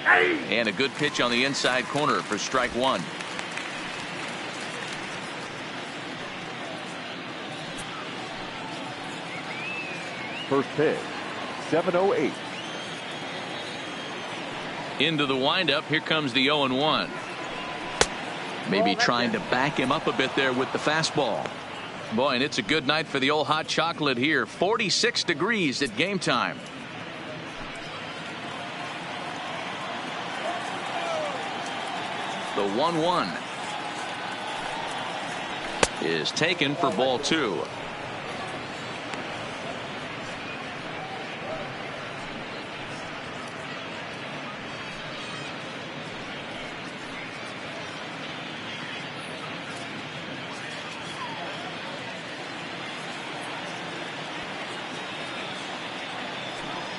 And a good pitch on the inside corner for strike one. First pitch, 7:08. Into the windup. Here comes the 0-1. Maybe trying to back him up a bit there with the fastball. Boy, and it's a good night for the old hot chocolate here. 46 degrees at game time. The 1-1 is taken for ball two.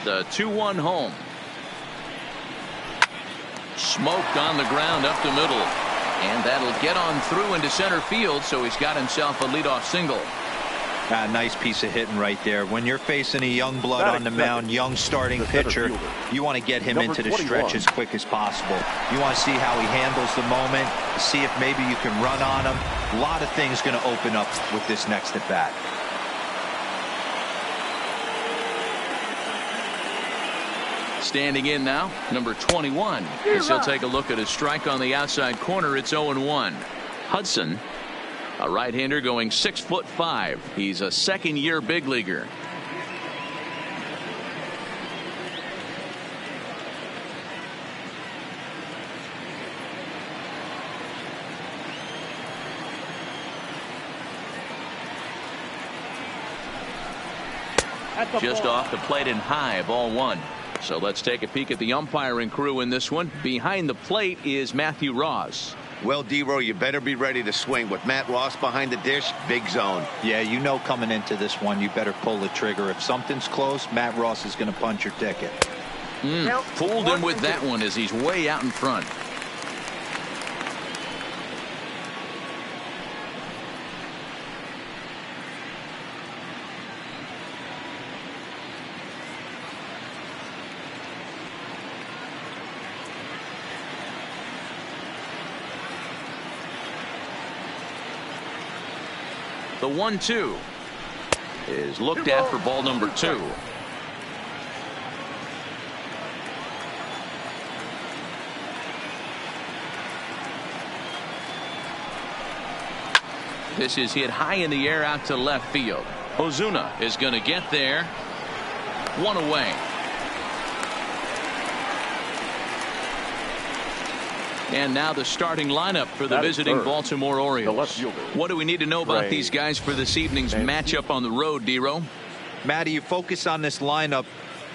The 2-1 home. Smoked on the ground up the middle. And that'll get on through into center field, so he's got himself a leadoff single. Nice piece of hitting right there. When you're facing a young blood on the mound, young starting pitcher, you want to get him into the stretch as quick as possible. You want to see how he handles the moment, see if maybe you can run on him. A lot of things going to open up with this next at bat. Standing in now, number 21. As he'll take a look at a strike on the outside corner. It's 0-1. Hudson, a right-hander going 6'5". He's a second-year big leaguer. Just off the plate and high, ball one. So let's take a peek at the umpiring crew in this one. Behind the plate is Matthew Ross. Well, D-Row, you better be ready to swing. With Matt Ross behind the dish, big zone. Yeah, you know coming into this one, you better pull the trigger. If something's close, Matt Ross is going to punch your ticket. Fooled him with that one as he's way out in front. The 1-2 is looked at for ball number 2. This is hit high in the air out to left field. Ozuna is going to get there. One away. And now the starting lineup for the visiting Baltimore Orioles. What do we need to know about these guys for this evening's matchup on the road, D-Row? Matty, you focus on this lineup,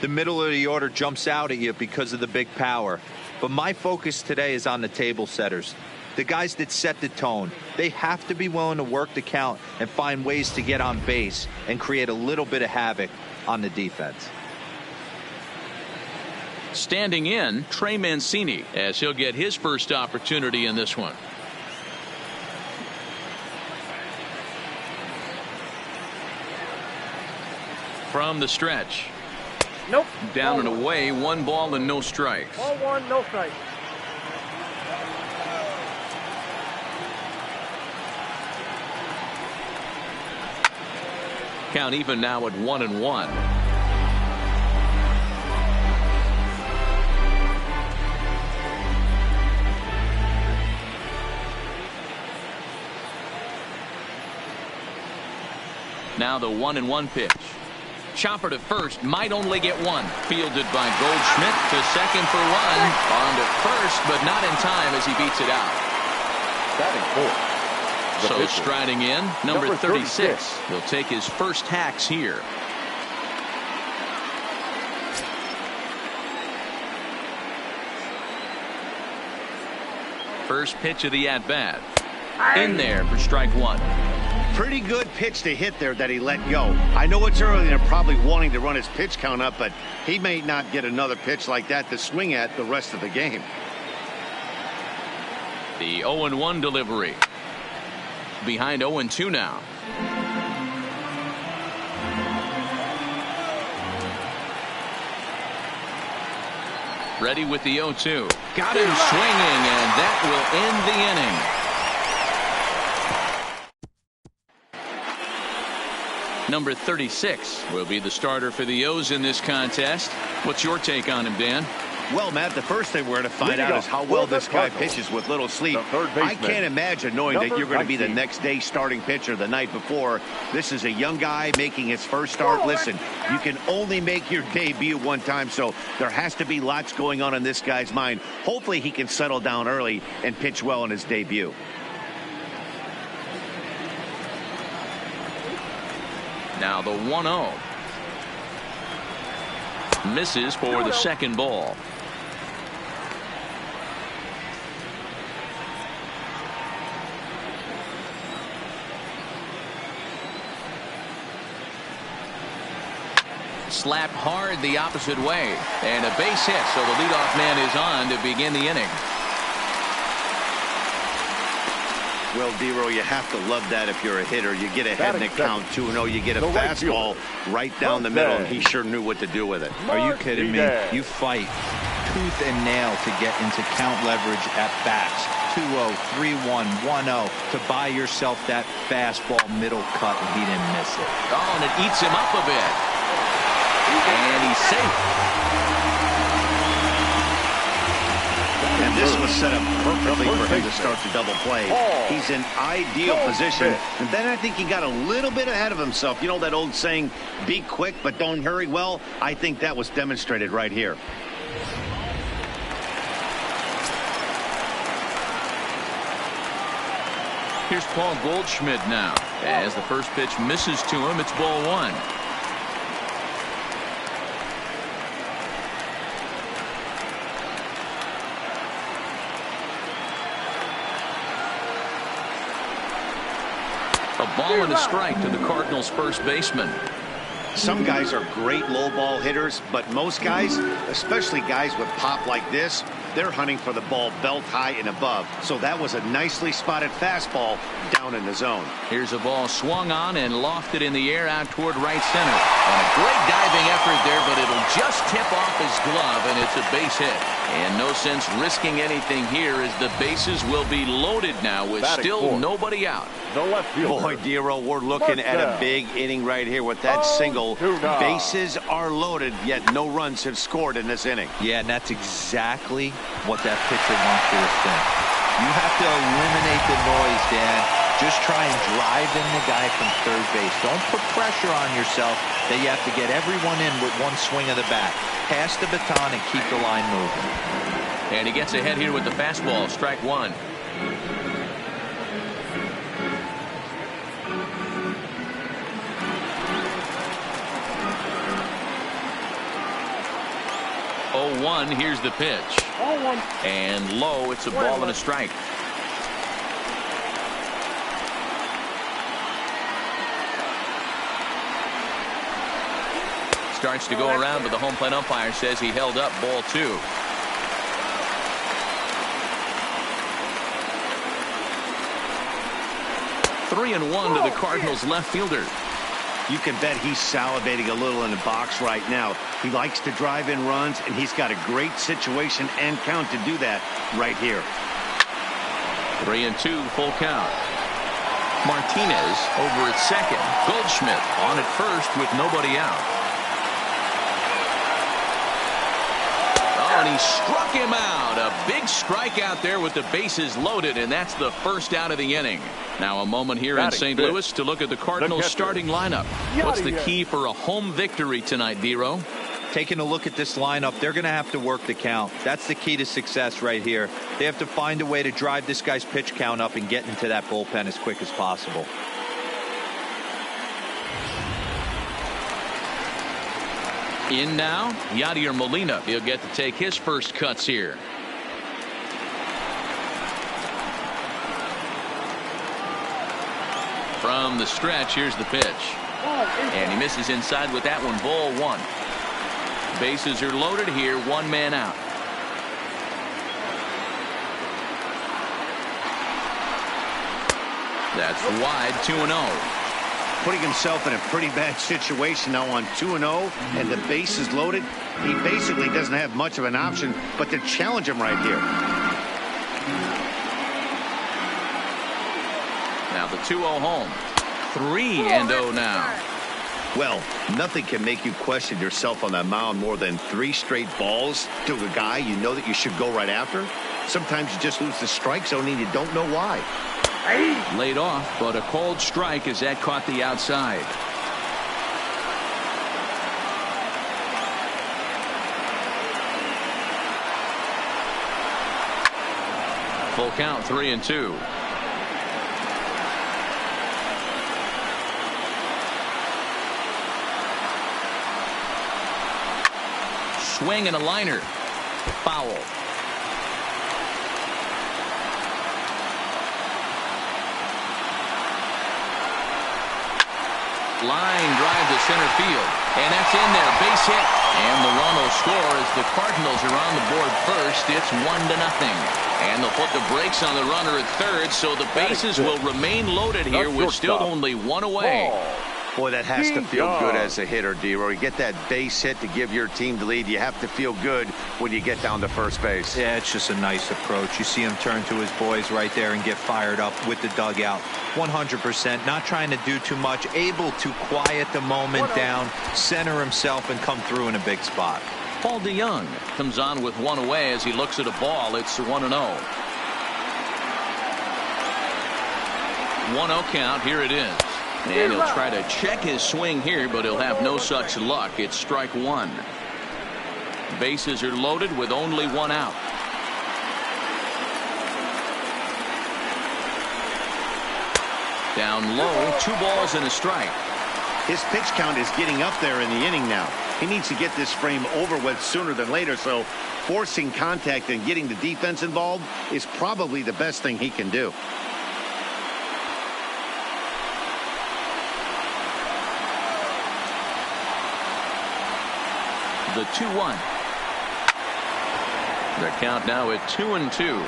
the middle of the order jumps out at you because of the big power. But my focus today is on the table setters. The guys that set the tone. They have to be willing to work the count and find ways to get on base and create a little bit of havoc on the defense. Standing in, Trey Mancini, as he'll get his first opportunity in this one. From the stretch. Nope. Down and away, 1 ball and no strikes. Ball 1, no strikes. Count even now at 1-1. Now the 1-1 pitch. Chopper to first, might only get one. Fielded by Goldschmidt to second for one. On to first, but not in time as he beats it out. So striding in, number 36. He'll take his first hacks here. First pitch of the at-bat. In there for strike one. Pretty good pitch to hit there that he let go. I know it's early and they're probably wanting to run his pitch count up, but he may not get another pitch like that to swing at the rest of the game. The 0-1 delivery. Behind 0-2 now. Ready with the 0-2. Got him swinging, and that will end the inning. Number 36 will be the starter for the O's in this contest. What's your take on him, Dan? Well, Matt, the first thing we're going to find out is how well this guy pitches with little sleep. I can't imagine knowing that you're going to be the next day starting pitcher the night before. This is a young guy making his first start. Listen, you can only make your debut one time, so there has to be lots going on in this guy's mind. Hopefully he can settle down early and pitch well in his debut. Now the 1-0. Misses for the second ball. Slapped hard the opposite way, and a base hit, so the leadoff man is on to begin the inning. Well, D-Row, you have to love that if you're a hitter. You get ahead in the count 2-0. You get a fastball right down the middle, and he sure knew what to do with it. Are you kidding me? You fight tooth and nail to get into count leverage at bats. 2-0, 3-1, 1-0 to buy yourself that fastball middle cut, and he didn't miss it. Oh, and it eats him up a bit. And he's safe. And this was set up perfectly for him to start the double play. He's in ideal position. And then I think he got a little bit ahead of himself. You know that old saying, be quick but don't hurry? Well, I think that was demonstrated right here. Here's Paul Goldschmidt now. As the first pitch misses to him, it's ball one. A ball and a strike to the Cardinals' first baseman. Some guys are great low ball hitters, but most guys, especially guys with pop like this, they're hunting for the ball belt high and above. So that was a nicely spotted fastball down in the zone. Here's a ball swung on and lofted in the air out toward right center. And a great diving effort there, but it'll just tip off his glove, and it's a base hit. And no sense risking anything here, as the bases will be loaded now with still nobody out. Boy, D-Row, we're looking at a big inning right here with that single. Bases are loaded, yet no runs have scored in this inning. Yeah, and that's exactly what that pitcher wants you to think. You have to eliminate the noise, Dan. Just try and drive in the guy from third base. Don't put pressure on yourself that you have to get everyone in with one swing of the bat. Pass the baton and keep the line moving. And he gets ahead here with the fastball. Strike one. Here's the pitch. And low, it's a ball and a strike. Starts to go around, but the home plate umpire says he held up ball two. Three and one to the Cardinals left fielder. You can bet he's salivating a little in the box right now. He likes to drive in runs, and he's got a great situation and count to do that right here. 3-2, full count. Martinez over at second. Goldschmidt on at first with nobody out. Oh, and he struck him out. A big strikeout there with the bases loaded, and that's the first out of the inning. Now a moment here in St. Louis to look at the Cardinals' starting lineup. What's the key for a home victory tonight, D-Row? Taking a look at this lineup, they're going to have to work the count. That's the key to success right here. They have to find a way to drive this guy's pitch count up and get into that bullpen as quick as possible. In now, Yadier Molina. He'll get to take his first cuts here. From the stretch, here's the pitch. And he misses inside with that one. Ball one. Bases are loaded here. One man out. That's wide. 2-0. putting himself in a pretty bad situation now on 2-0, and the base is loaded. He basically doesn't have much of an option but to challenge him right here. Now the 2-0 home. 3-0 now. Well, nothing can make you question yourself on that mound more than 3 straight balls to a guy you know that you should go right after. Sometimes you just lose the strike zone and you don't know why. Laid off, but a cold strike as that caught the outside. Full count, 3-2. Swing and a liner. Foul. Line drive to center field, and that's in there. Base hit, and the run will score as the Cardinals are on the board first. It's 1-0, and they'll put the brakes on the runner at third, so the bases will remain loaded here with still only 1 away. Boy, that has to feel good as a hitter, D-Roy. You get that base hit to give your team the lead. You have to feel good when you get down to first base. Yeah, it's just a nice approach. You see him turn to his boys right there and get fired up with the dugout. 100%, not trying to do too much, able to quiet the moment down, center himself, and come through in a big spot. Paul DeYoung comes on with 1 away as he looks at a ball. It's 1-0. 1-0 count. Here it is. And he'll try to check his swing here, but he'll have no such luck. It's strike 1. Bases are loaded with only 1 out. Down low, 2 balls and a strike. His pitch count is getting up there in the inning now. He needs to get this frame over with sooner than later, so forcing contact and getting the defense involved is probably the best thing he can do. The 2-1. The count now at 2-2.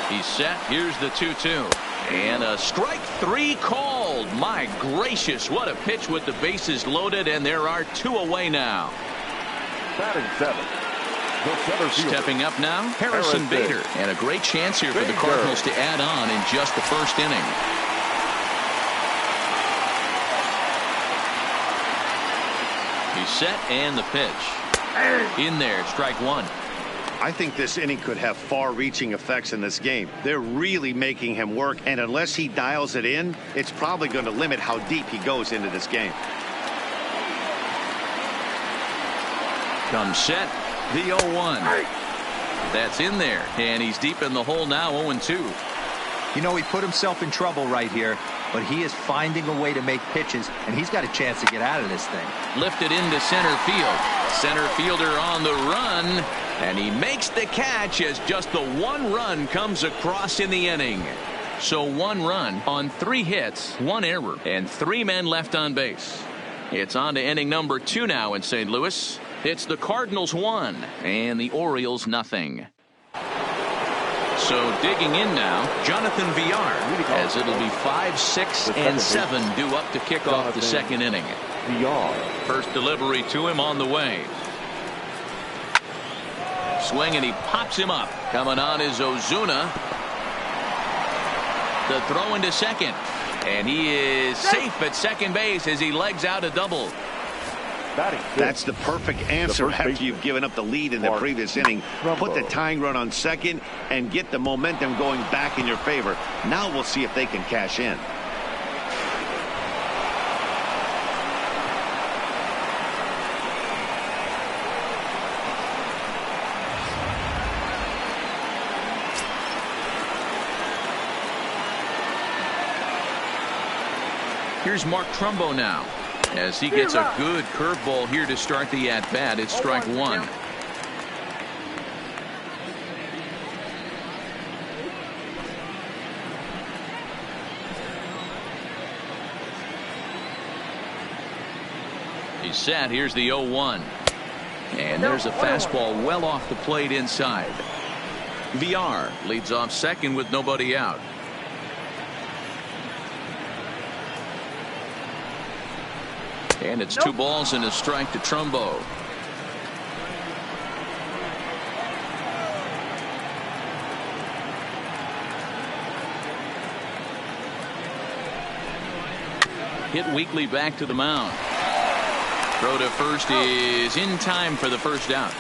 He's set. Here's the 2-2. And a strike 3 called. My gracious, what a pitch with the bases loaded, and there are 2 away now. Batting 7. Stepping up now, Harrison Bader. And a great chance here for the Cardinals to add on in just the first inning. He's set, and the pitch. In there, strike 1. I think this inning could have far-reaching effects in this game. They're really making him work, and unless he dials it in, it's probably going to limit how deep he goes into this game. Comes set, the 0-1. That's in there, and he's deep in the hole now, 0-2. You know, he put himself in trouble right here, but he is finding a way to make pitches, and he's got a chance to get out of this thing. Lifted into center field. Center fielder on the run, and he makes the catch as just the 1 run comes across in the inning. So 1 run on 3 hits, 1 error, and 3 men left on base. It's on to inning number 2 now in St. Louis. It's the Cardinals 1 and the Orioles nothing. So digging in now, Jonathan Villar, as it'll be 5, 6, and 7 due up to kick off the second inning. First delivery to him on the way. Swing, and he pops him up. Coming on is Ozuna. The throw into second. And he is safe at second base as he legs out a double. That's the perfect answer after you've given up the lead in the previous inning. Put the tying run on second and get the momentum going back in your favor. Now we'll see if they can cash in. Here's Mark Trumbo now, as he gets a good curveball here to start the at-bat. It's strike 1. He's set. Here's the 0-1. And there's a fastball well off the plate inside. VR leads off second with nobody out. And it's 2 balls and a strike to Trumbo. Hit weakly back to the mound. Throw to first is in time for the first out.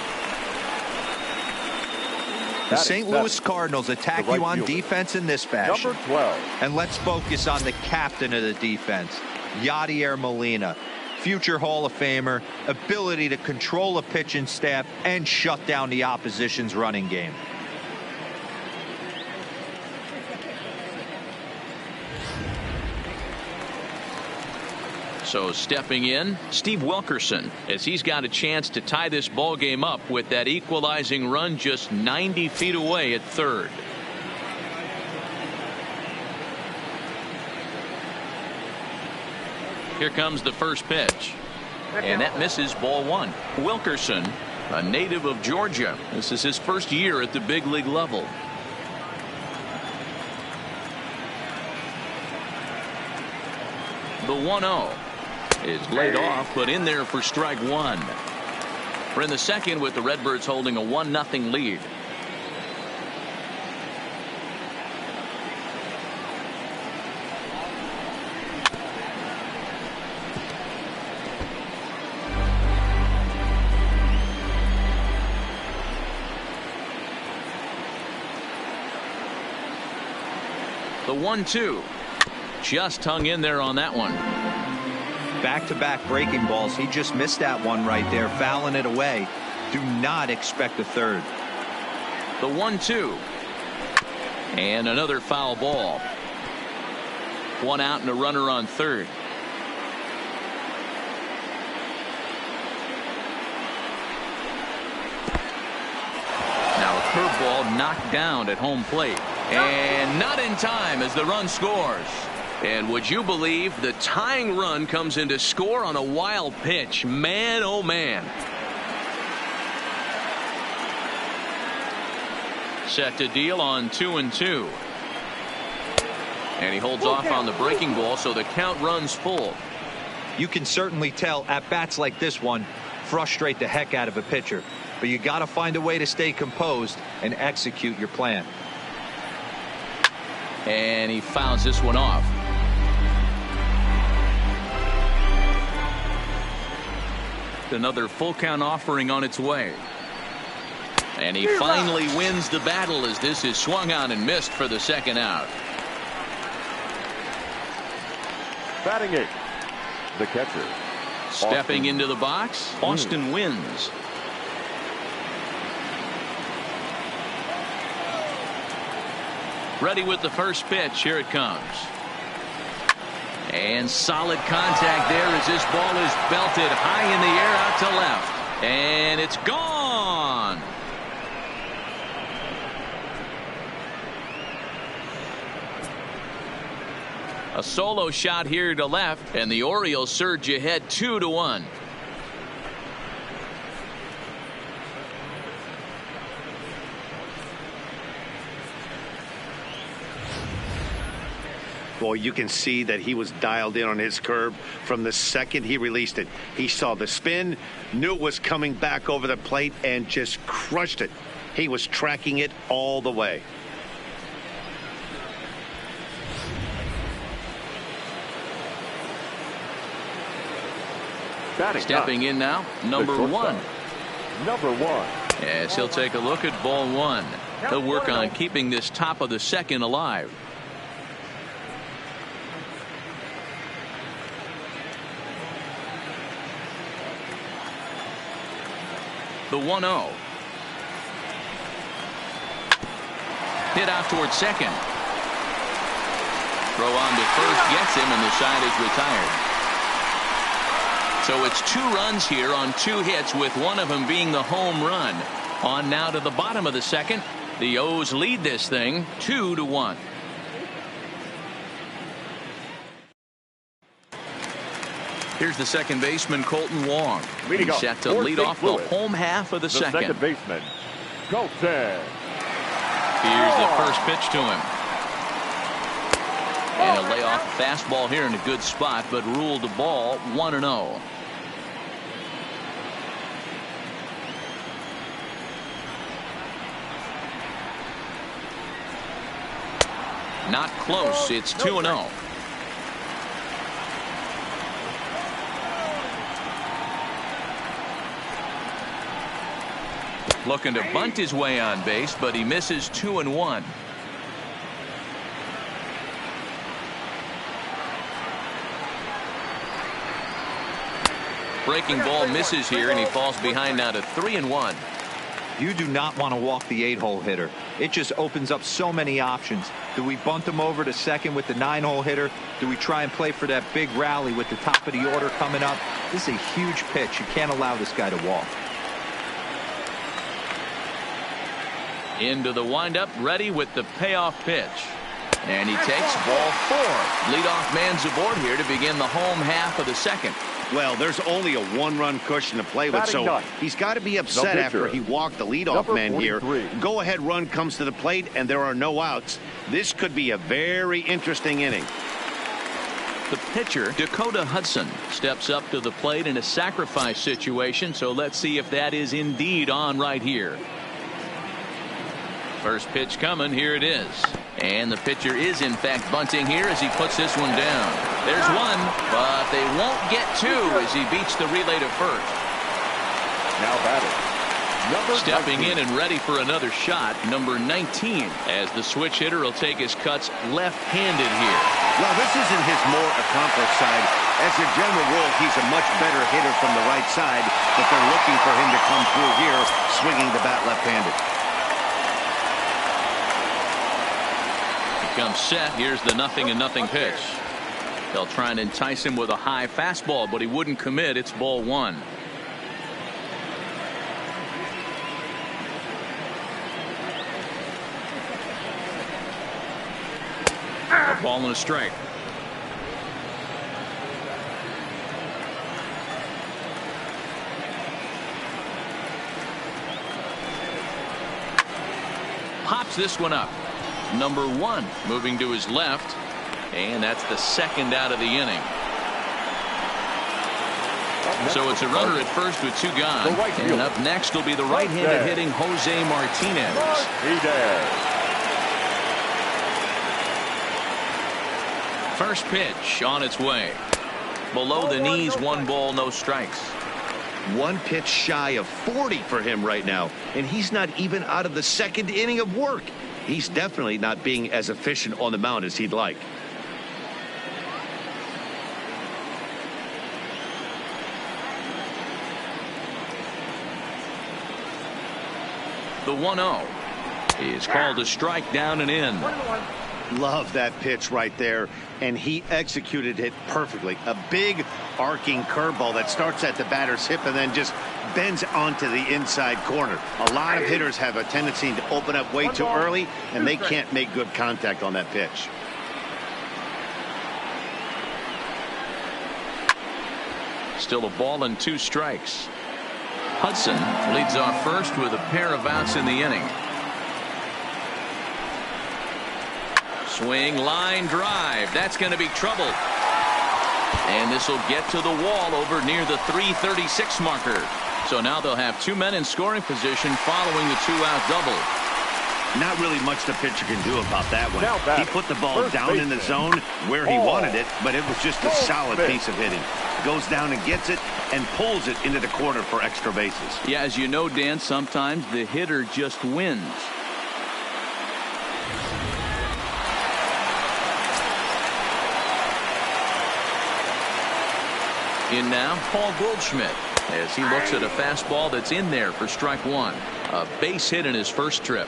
The St. Louis Cardinals attack you on defense in this fashion. Number 12. And let's focus on the captain of the defense, Yadier Molina. Future Hall of Famer, ability to control a pitching staff and shut down the opposition's running game. So stepping in, Steve Wilkerson, as he's got a chance to tie this ball game up with that equalizing run just 90 feet away at third. Here comes the first pitch. And that misses, ball 1. Wilkerson, a native of Georgia. This is his first year at the big league level. The 1-0 is laid off, but in there for strike 1. We're in the second with the Redbirds holding a 1-0 lead. The 1-2 just hung in there on that one. Back-to-back breaking balls. He just missed that one right there, fouling it away. Do not expect a third. The 1-2 and another foul ball. 1 out and a runner on third. Now a curveball knocked down at home plate. And not in time as the run scores. And would you believe the tying run comes in to score on a wild pitch? Man, oh man. Set to deal on 2-2. And he holds off on the breaking ball, so the count runs full. You can certainly tell at bats like this one frustrate the heck out of a pitcher. But you got to find a way to stay composed and execute your plan. And he fouls this one off. Another full count offering on its way. And he finally wins the battle as this is swung on and missed for the second out. Batting 8, the catcher. Stepping into the box, Austin wins. Ready with the first pitch. Here it comes. And solid contact there as this ball is belted high in the air out to left. And it's gone. A solo shot here to left, and the Orioles surge ahead 2-1. Boy, you can see that he was dialed in on his curve from the second he released it. He saw the spin, knew it was coming back over the plate, and just crushed it. He was tracking it all the way. Stepping in now, number 1. Number 1. Yes, he'll take a look at ball 1. He'll work on keeping this top of the second alive. The 1-0. Hit out towards second. Throw on to first gets him, and the side is retired. So it's 2 runs here on 2 hits, with one of them being the home run. On now to the bottom of the second. The O's lead this thing 2-1. Here's the second baseman, Colton Wong. He's set to lead off the home half of the second. Second baseman, Colton. Here's the first pitch to him. And a layoff fastball here in a good spot, but ruled the ball 1-0. Not close. It's 2-0. Looking to bunt his way on base, but he misses 2-1. Breaking ball misses here, and he falls behind now to 3-1. You do not want to walk the 8-hole hitter. It just opens up so many options. Do we bunt him over to second with the 9-hole hitter? Do we try and play for that big rally with the top of the order coming up? This is a huge pitch. You can't allow this guy to walk. Into the windup, ready with the payoff pitch. And he takes ball 4. Leadoff man's aboard here to begin the home half of the second. Well, there's only a 1-run cushion to play with, so he's got to be upset after he walked the leadoff man here. Go-ahead run comes to the plate, and there are no outs. This could be a very interesting inning. The pitcher, Dakota Hudson, steps up to the plate in a sacrifice situation, so let's see if that is indeed on right here. First pitch coming. Here it is. And the pitcher is in fact bunting here as he puts this one down. There's one, but they won't get two as he beats the relay to first. Now batting. Stepping in and ready for another shot, number 19, as the switch hitter will take his cuts left-handed here. Well, this isn't his more accomplished side. As a general rule, he's a much better hitter from the right side, but they're looking for him to come through here, swinging the bat left-handed. Comes set. Here's the 0-0 pitch. They'll try and entice him with a high fastball, but he wouldn't commit. It's ball 1. A ball and a strike. Pops this one up. Number 1 moving to his left, and that's the second out of the inning. So it's a runner at first with 2 gone, and up next will be the right-handed hitting Jose Martinez. First pitch on its way. Below the knees, 1 ball, no strikes. 1 pitch shy of 40 for him right now, and he's not even out of the second inning of work. He's definitely not being as efficient on the mound as he'd like. The 1-0 is called a strike, down and in. Love that pitch right there, and he executed it perfectly. A big arcing curveball that starts at the batter's hip and then just bends onto the inside corner. A lot of hitters have a tendency to open up way too early, and they can't make good contact on that pitch. Still a ball and 2 strikes. Hudson leads off first with a pair of outs in the inning. Swing, line drive. That's going to be trouble. And this will get to the wall over near the 336 marker. So now they'll have 2 men in scoring position following the 2-out double. Not really much the pitcher can do about that one. He put the ball down in the zone where he wanted it, but it was just a solid piece of hitting. Goes down and gets it and pulls it into the corner for extra bases. Yeah, as you know, Dan, sometimes the hitter just wins. In now, Paul Goldschmidt, as he looks at a fastball that's in there for strike 1. A base hit in his first trip.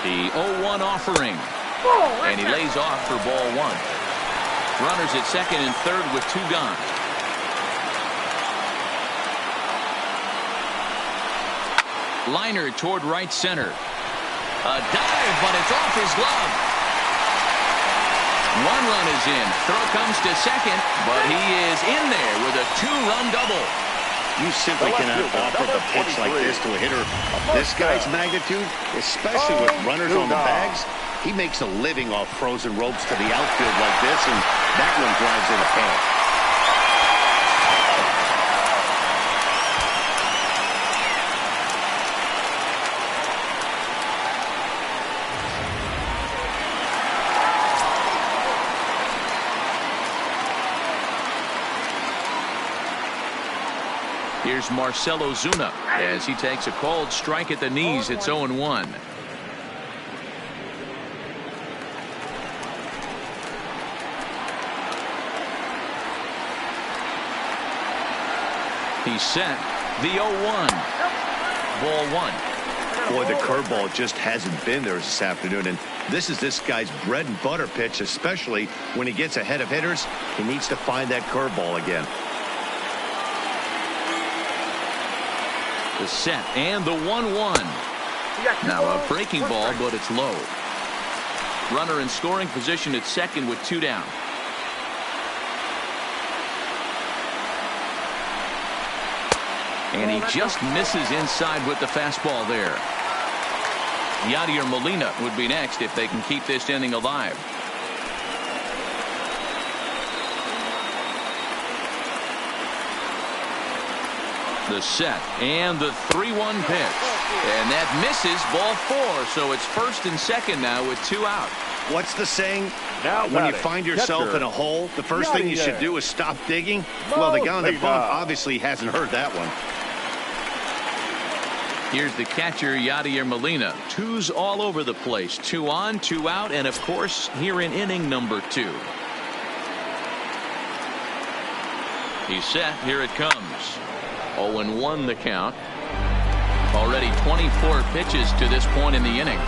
The 0-1 offering. And he lays off for ball 1. Runners at second and third with 2 gone. Liner toward right center. A dive, but it's off his glove. One run is in. Throw comes to second, but he is in there with a 2-run double. You simply cannot offer a pitch like this to a hitter of this guy's magnitude, especially with runners on the bags. He makes a living off frozen ropes to the outfield like this, and that one drives in a pair. Here's Marcell Ozuna as he takes a called strike at the knees. It's 0-1. He's set. The 0-1. Ball one. Boy, the curveball just hasn't been there this afternoon, and this is this guy's bread and butter pitch, especially when he gets ahead of hitters. He needs to find that curveball again. The set and the 1-1. Now a breaking ball, but it's low. Runner in scoring position at second with 2 down. And he just misses inside with the fastball there. Yadier Molina would be next if they can keep this inning alive. The set and the 3-1 pitch. And that misses, ball 4. So it's first and second now with 2 out. What's the saying? When you find yourself in a hole, the first thing you should do is stop digging. Well, the guy on the bump obviously hasn't heard that one. Here's the catcher, Yadier Molina. 2s all over the place. 2 on, 2 out, and of course, here in inning number 2. He's set. Here it comes. 0-1 the count. Already 24 pitches to this point in the inning.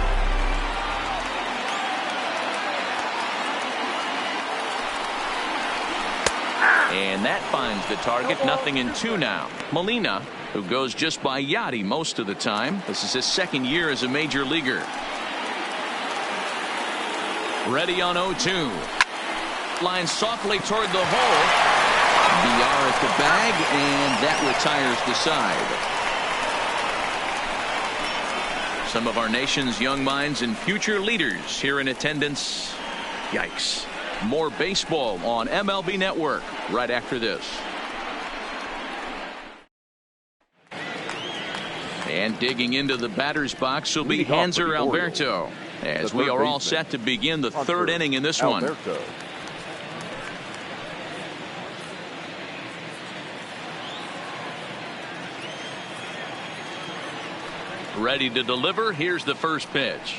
And that finds the target. 0-2 now. Molina, who goes just by Yadi most of the time. This is his second year as a major leaguer. Ready on 0-2. Line softly toward the hole. BR at the bag, and that retires the side. Some of our nation's young minds and future leaders here in attendance. Yikes. More baseball on MLB Network right after this. And digging into the batter's box will be Hanser Alberto, as we are all set to begin the third inning in this one. Ready to deliver. Here's the first pitch.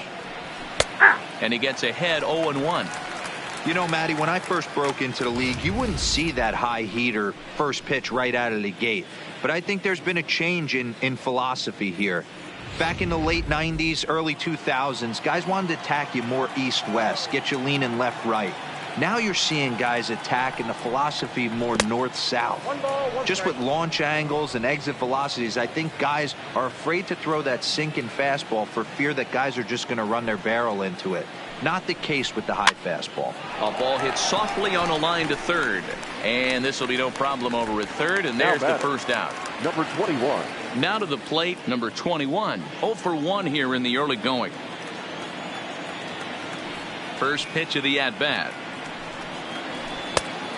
And he gets ahead 0-1. You know, Matty, when I first broke into the league, you wouldn't see that high heater first pitch right out of the gate. But I think there's been a change in philosophy here. Back in the late 90s, early 2000s, guys wanted to attack you more east-west, get you leaning left-right. Now you're seeing guys attack in the philosophy more north-south. Just with launch angles and exit velocities, I think guys are afraid to throw that sinking fastball for fear that guys are just going to run their barrel into it. Not the case with the high fastball. A ball hit softly on a line to third. And this will be no problem over at third, and there's the first out. Number 21. Now to the plate, number 21. 0-for-1 here in the early going. First pitch of the at-bat.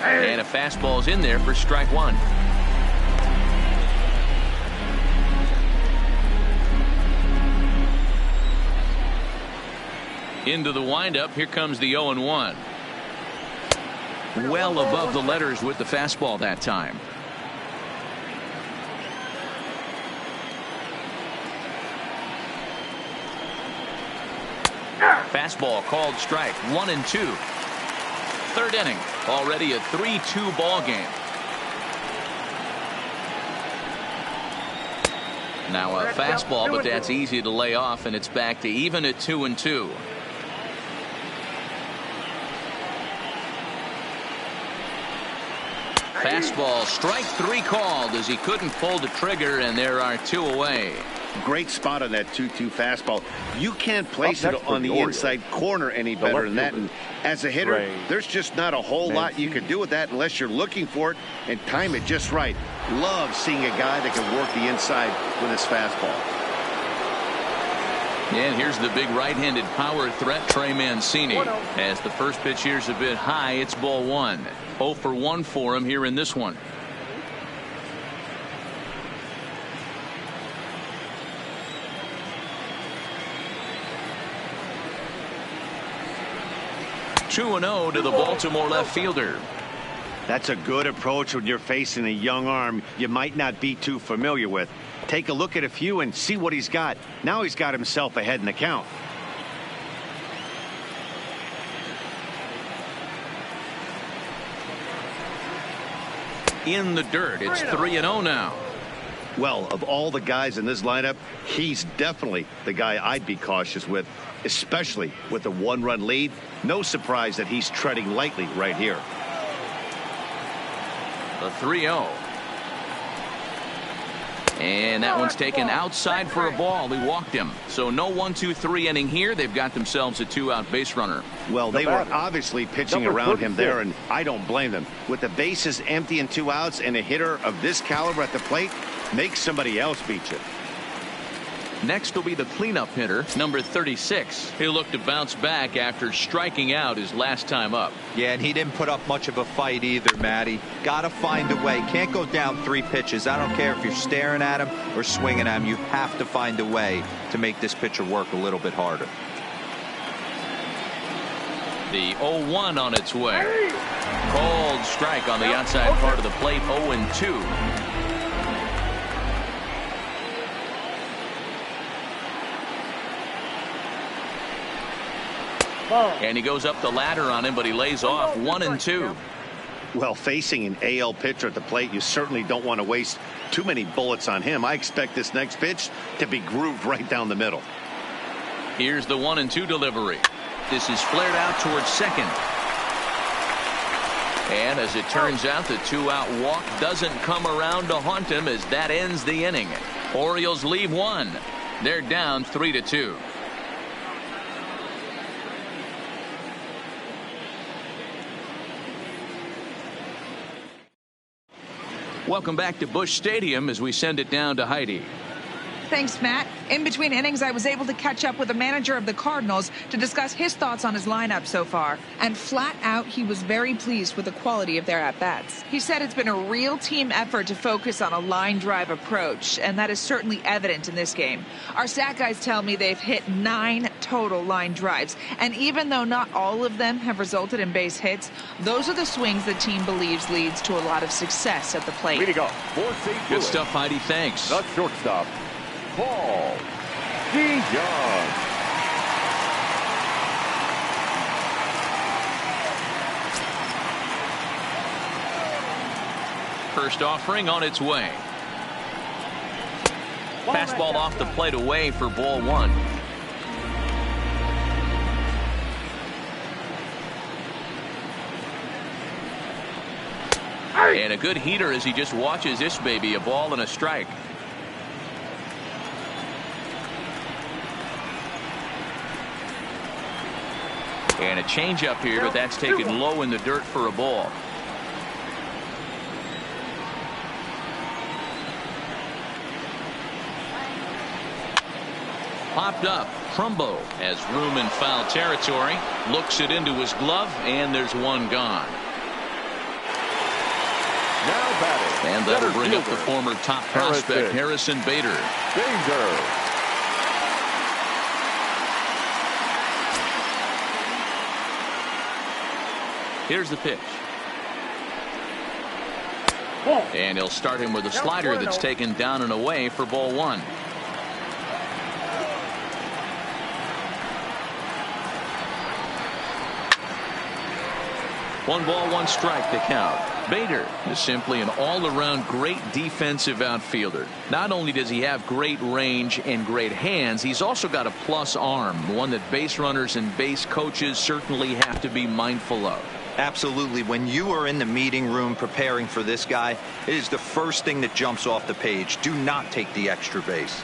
And a fastball's in there for strike one. Into the windup. Here comes the 0-1. Well above the letters with the fastball that time. Fastball called strike. 1-2. Third inning. Already a 3-2 ball game. Now a fastball, but that's easy to lay off, and it's back to even at 2-2. Fastball, strike three called as he couldn't pull the trigger, and there are two away. Great spot on that 2-2 fastball. You can't place it on the inside corner any better than that. And as a hitter, there's just not a whole lot you can do with that unless you're looking for it and time it just right. Love seeing a guy that can work the inside with his fastball. And here's the big right-handed power threat, Trey Mancini. As the first pitch here's a bit high, it's ball one. 0 for 1 for him here in this one. Two and 0 to the Baltimore left fielder. That's a good approach when you're facing a young arm you might not be too familiar with. Take a look at a few and see what he's got. Now he's got himself ahead in the count. In the dirt. It's 3-0 now. Well, of all the guys in this lineup, he's definitely the guy I'd be cautious with, especially with a one-run lead. No surprise that he's treading lightly right here. The 3-0. And that one's taken outside for a ball. He walked him. So no 1-2-3 inning here. They've got themselves a 2-out base runner. Well, they were obviously pitching around him there, and I don't blame them. With the bases empty and 2 outs and a hitter of this caliber at the plate, make somebody else beat you. Next will be the cleanup hitter, number 36. He'll look to bounce back after striking out his last time up. Yeah, and he didn't put up much of a fight either, Matty. Got to find a way. Can't go down 3 pitches. I don't care if you're staring at him or swinging at him. You have to find a way to make this pitcher work a little bit harder. The 0-1 on its way. Cold strike on the outside part of the plate. 0-2. And he goes up the ladder on him, but he lays off. 1-2. Well, facing an AL pitcher at the plate, you certainly don't want to waste too many bullets on him. I expect this next pitch to be grooved right down the middle. Here's the 1-2 delivery. This is flared out towards second. And as it turns out, the 2-out walk doesn't come around to haunt him as that ends the inning. Orioles leave 1. They're down 3-2. Welcome back to Busch Stadium as we send it down to Heidi. Thanks, Matt. In between innings, I was able to catch up with the manager of the Cardinals to discuss his thoughts on his lineup so far. And flat out, he was very pleased with the quality of their at-bats. He said it's been a real team effort to focus on a line drive approach, and that is certainly evident in this game. Our stat guys tell me they've hit 9 total line drives, and even though not all of them have resulted in base hits, those are the swings the team believes leads to a lot of success at the plate. Way to go. For St. Good Louis. stuff, Heidi. Thanks. The shortstop, Paul DeJong. First offering on its way. Fastball off the plate away for ball 1. And a good heater as he just watches this baby, a ball and a strike. And a changeup here, but that's taken low in the dirt for a ball. Popped up. Trumbo has room in foul territory. Looks it into his glove, and there's one gone. Now batting. And that'll bring up the former top prospect, Harrison Bader. Here's the pitch. And he'll start him with a slider that's taken down and away for ball 1. One ball, one strike to count. Bader is simply an all-around great defensive outfielder. Not only does he have great range and great hands, he's also got a plus arm, one that base runners and base coaches certainly have to be mindful of. Absolutely. When you are in the meeting room preparing for this guy, it is the first thing that jumps off the page. Do not take the extra base.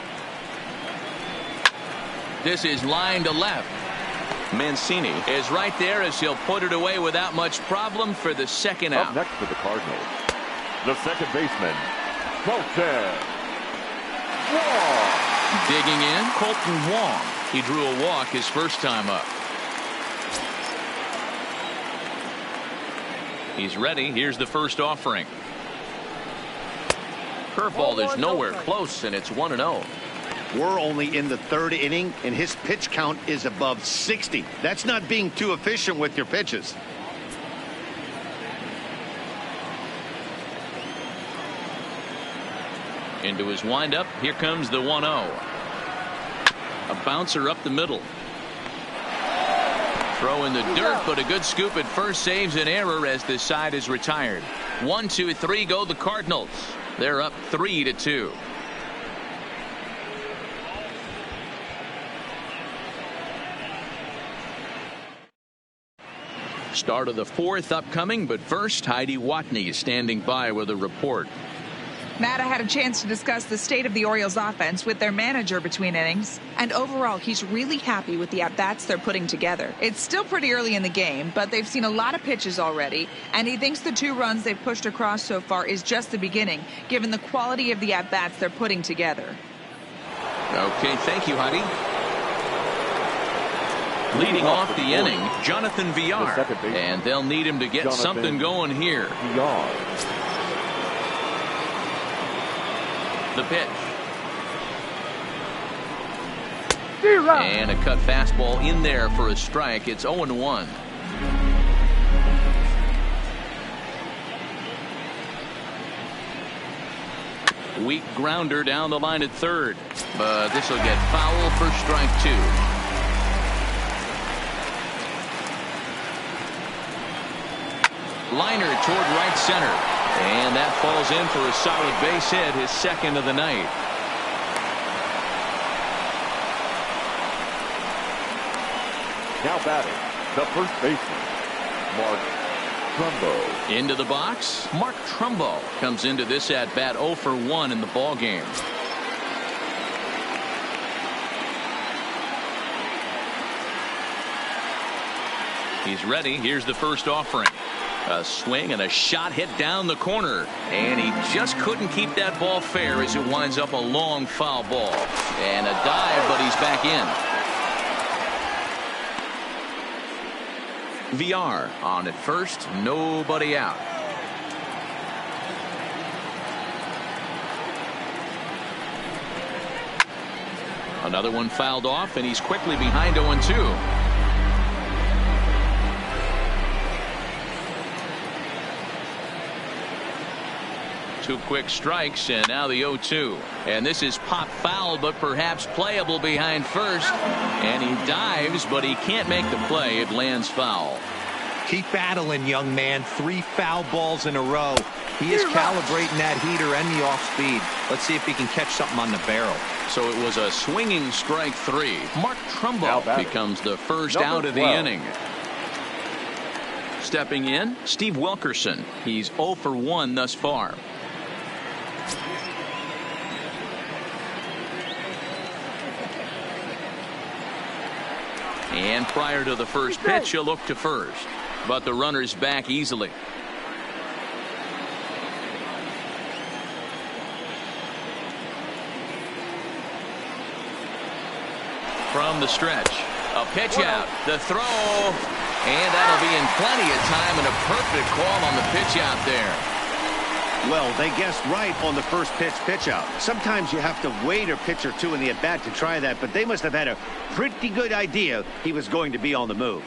This is line to left. Mancini is right there as he'll put it away without much problem for the second out. Up next for the Cardinals, the second baseman, Colton Wong. Digging in, Colton Wong. He drew a walk his first time up. He's ready. Here's the first offering. Curveball is nowhere close, and it's 1-0. We're only in the third inning, and his pitch count is above 60. That's not being too efficient with your pitches. Into his windup. Here comes the 1-0. A bouncer up the middle. Throw in the dirt, but a good scoop at first saves an error as this side is retired. 1, 2, 3 go the Cardinals. They're up 3-2. Start of the fourth upcoming, but first Heidi Watney is standing by with a report. Matt, I had a chance to discuss the state of the Orioles offense with their manager between innings, and overall he's really happy with the at-bats they're putting together. It's still pretty early in the game, but they've seen a lot of pitches already, and he thinks the 2 runs they've pushed across so far is just the beginning, given the quality of the at-bats they're putting together. Okay, thank you, Heidi. Leading off the inning, Jonathan Villar, and they'll need him to get something going here. The pitch. And a cut fastball in there for a strike. It's 0-1. Weak grounder down the line at third, but this will get foul for strike 2. Liner toward right center, and that falls in for a solid base hit, his second of the night. Now batting, the first baseman, Mark Trumbo. Into the box, Mark Trumbo comes into this at bat 0 for 1 in the ball game. He's ready. Here's the first offering. A swing and a shot hit down the corner, and he just couldn't keep that ball fair as it winds up a long foul ball. And a dive, but he's back in. Villar on at first, nobody out. Another one fouled off, and he's quickly behind 0-2. 2 quick strikes, and now the 0-2. And this is pop foul, but perhaps playable behind first. And he dives, but he can't make the play. It lands foul. Keep battling, young man. 3 foul balls in a row. He is calibrating that heater and the off speed. Let's see if he can catch something on the barrel. So it was a swinging strike 3. Mark Trumbo becomes the first out of the inning. Stepping in, Steve Wilkerson. He's 0 for 1 thus far. And prior to the first pitch, he'll look to first. But the runner's back easily. From the stretch, a pitch out, the throw, and that'll be in plenty of time, and a perfect call on the pitch out there. Well, they guessed right on the first pitch out. Sometimes you have to wait a pitch or 2 in the at-bat to try that, but they must have had a pretty good idea he was going to be on the move.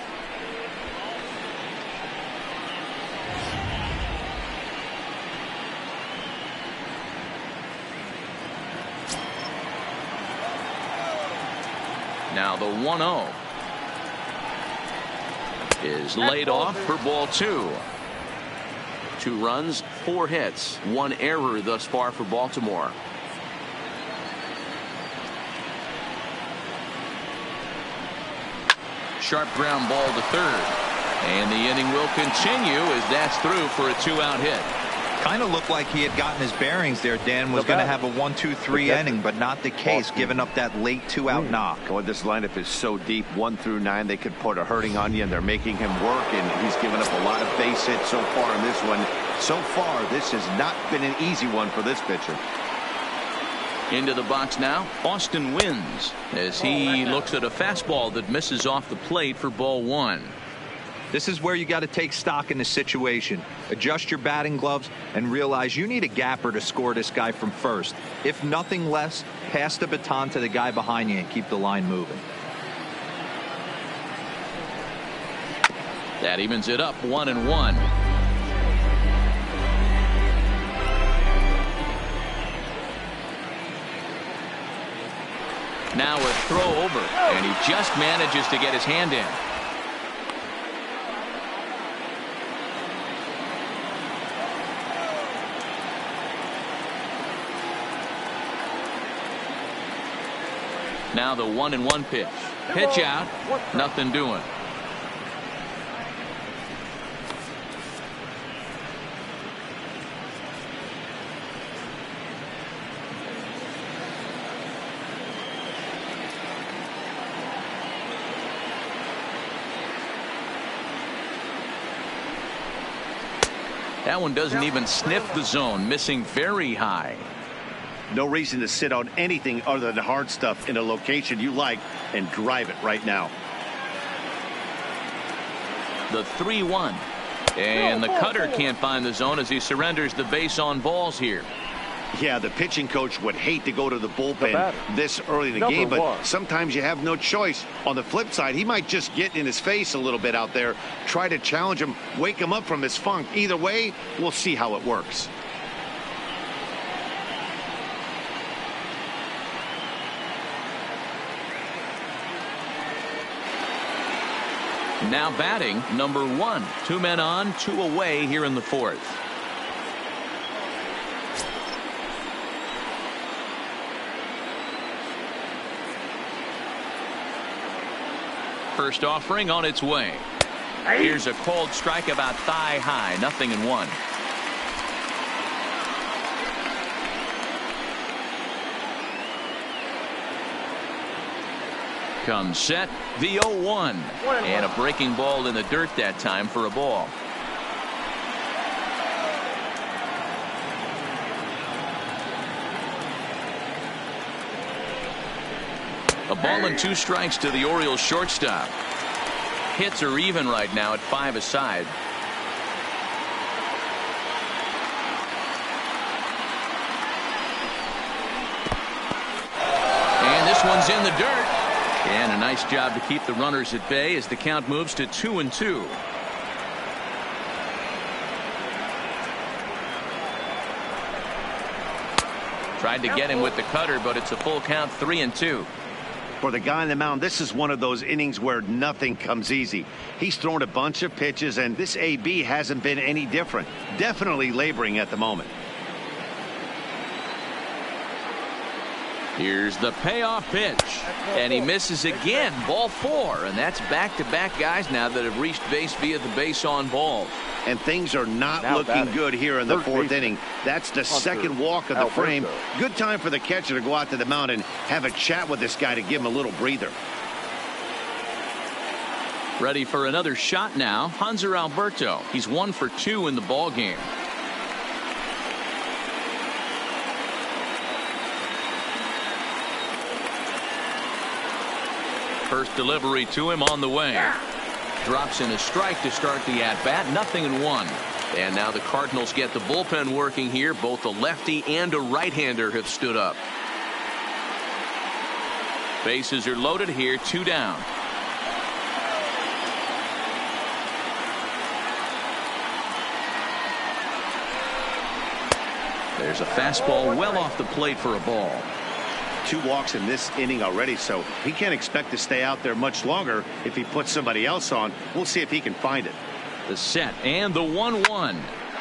Now the 1-0 is laid off for ball 2. 2 runs, 4 hits, 1 error thus far for Baltimore. Sharp ground ball to third. And the inning will continue as that's through for a 2-out hit. Kind of looked like he had gotten his bearings there. Dan was going to have a 1-2-3 inning, but not the case, giving up that late 2-out knock. Well, this lineup is so deep, 1 through 9, they could put a hurting on you, and they're making him work, and he's given up a lot of base hits so far in this one. So far, this has not been an easy one for this pitcher. Into the box now, Austin Wins, as he looks at a fastball that misses off the plate for ball 1. This is where you got to take stock in the situation. Adjust your batting gloves and realize you need a gapper to score this guy from first. If nothing less, pass the baton to the guy behind you and keep the line moving. That evens it up 1-1. Now a throw over, and he just manages to get his hand in. Now the 1-1 pitch. Pitch out. Nothing doing. That one doesn't even sniff the zone, missing very high. No reason to sit on anything other than hard stuff in a location you like and drive it right now. The 3-1. And the cutter can't find the zone as he surrenders the base on balls here. Yeah, the pitching coach would hate to go to the bullpen this early in the game, but sometimes you have no choice. On the flip side, he might just get in his face a little bit out there, try to challenge him, wake him up from his funk. Either way, we'll see how it works. Now batting, number 1. 2 men on, 2 away here in the 4th. First offering on its way. Here's a cold strike about thigh high, 0-1. Comes set, the 0-1, and a breaking ball in the dirt that time for a ball. A ball and 2 strikes to the Orioles shortstop. Hits are even right now at 5 aside. And this one's in the dirt. And a nice job to keep the runners at bay as the count moves to 2-2. Tried to get him with the cutter, but it's a full count, 3-2. For the guy on the mound, this is one of those innings where nothing comes easy. He's thrown a bunch of pitches, and this AB hasn't been any different. Definitely laboring at the moment. Here's the payoff pitch, and he misses again. Ball 4, and that's back-to-back guys now that have reached base via the base on balls. And things are not looking good here in the 4th inning. That's the second walk of the frame. Good time for the catcher to go out to the mound and have a chat with this guy to give him a little breather. Ready for another shot now, Hanser Alberto. He's 1 for 2 in the ball game. First delivery to him on the way. Drops in a strike to start the at-bat. 0-1. And now the Cardinals get the bullpen working here. Both a lefty and a right-hander have stood up. Bases are loaded here. 2 down. There's a fastball well off the plate for a ball. 2 walks in this inning already, so he can't expect to stay out there much longer if he puts somebody else on. We'll see if he can find it. The set and the 1-1.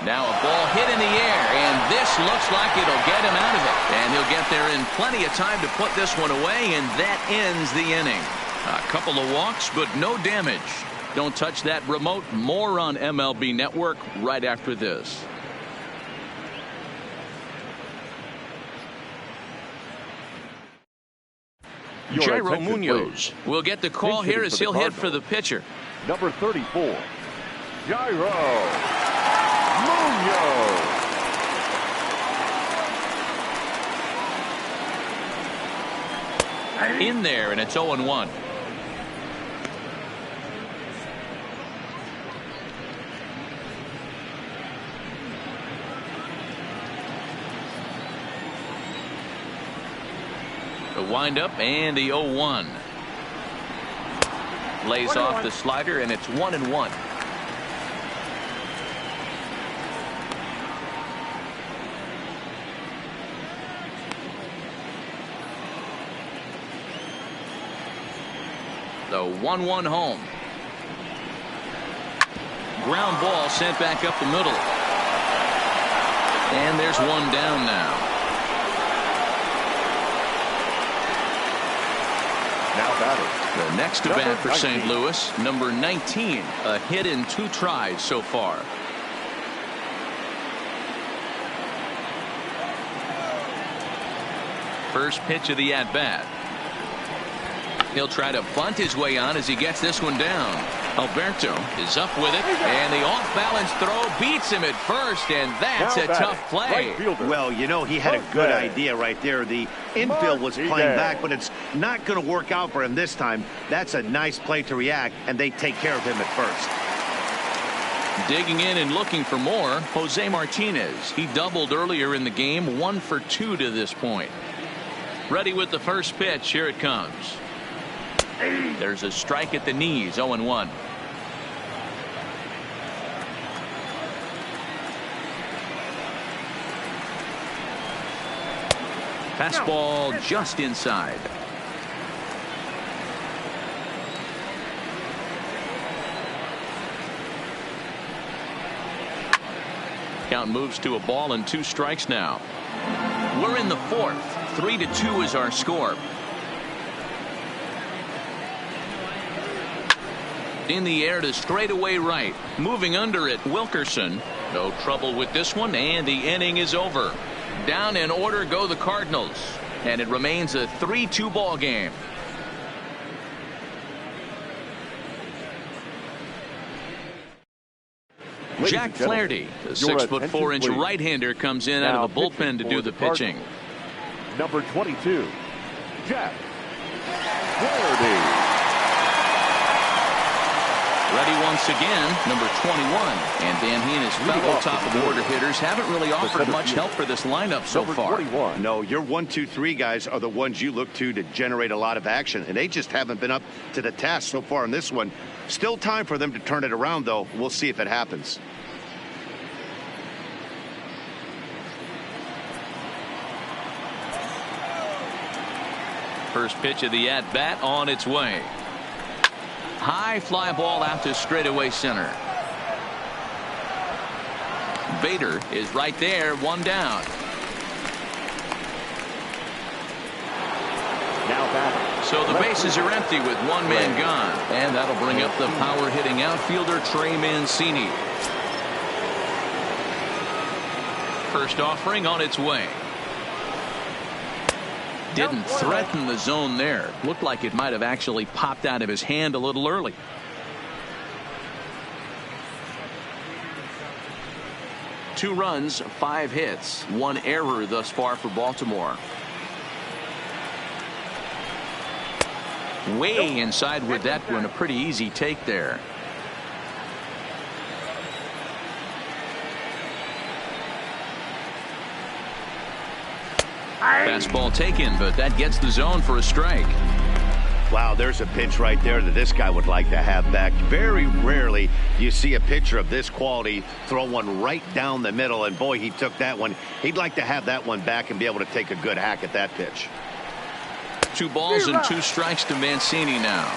Now a ball hit in the air, and this looks like it'll get him out of it. And he'll get there in plenty of time to put this one away, and that ends the inning. A couple of walks, but no damage. Don't touch that remote. More on MLB Network right after this. Jairo Munoz will get the call here as he'll hit for the pitcher. Number 34, Jairo Munoz. In there, and it's 0-1. The windup and the 0-1. Lays off the slider, and it's 1-1. The 1-1 home. Ground ball sent back up the middle. And there's one down now. Now batting. The next to bat for St. Louis, number 19, a hit in 2 tries so far. First pitch of the at-bat. He'll try to bunt his way on as he gets this one down. Alberto is up with it, and the off-balance throw beats him at first, and that's a tough play. Well, you know, he had a good idea right there. The infield was playing back, but it's not going to work out for him this time. That's a nice play to react, and they take care of him at first. Digging in and looking for more, Jose Martinez. He doubled earlier in the game, 1 for 2 to this point. Ready with the first pitch. Here it comes. There's a strike at the knees, 0-1. Fastball just inside. Count moves to a ball and 2 strikes now. We're in the 4th. 3-2 is our score. In the air to straightaway right. Moving under it, Wilkerson. No trouble with this one, and the inning is over. Down in order go the Cardinals, and it remains a 3-2 ball game. Jack Flaherty, the 6'4" right-hander, comes in out of the bullpen to do the pitching. Number 22, Jack Flaherty. Ready once again, number 21. And Dan, he and his fellow top-of-the-order hitters haven't really offered much help for this lineup so far. No, your 1, 2, 3 guys are the ones you look to generate a lot of action, and they just haven't been up to the task so far in this one. Still time for them to turn it around, though. We'll see if it happens. First pitch of the at-bat on its way. High fly ball out to straightaway center. Bader is right there, 1 down. Now batting. So the bases are empty with 1 man gone, and that'll bring up the power hitting outfielder Trey Mancini. First offering on its way. Didn't threaten the zone there. Looked like it might have actually popped out of his hand a little early. Two runs, 5 hits, 1 error thus far for Baltimore. Way inside with that one. A pretty easy take there. Fastball taken, but that gets the zone for a strike. Wow, there's a pitch right there that this guy would like to have back. Very rarely you see a pitcher of this quality throw one right down the middle, and boy, he took that one. He'd like to have that one back and be able to take a good hack at that pitch. 2 balls and 2 strikes to Mancini now.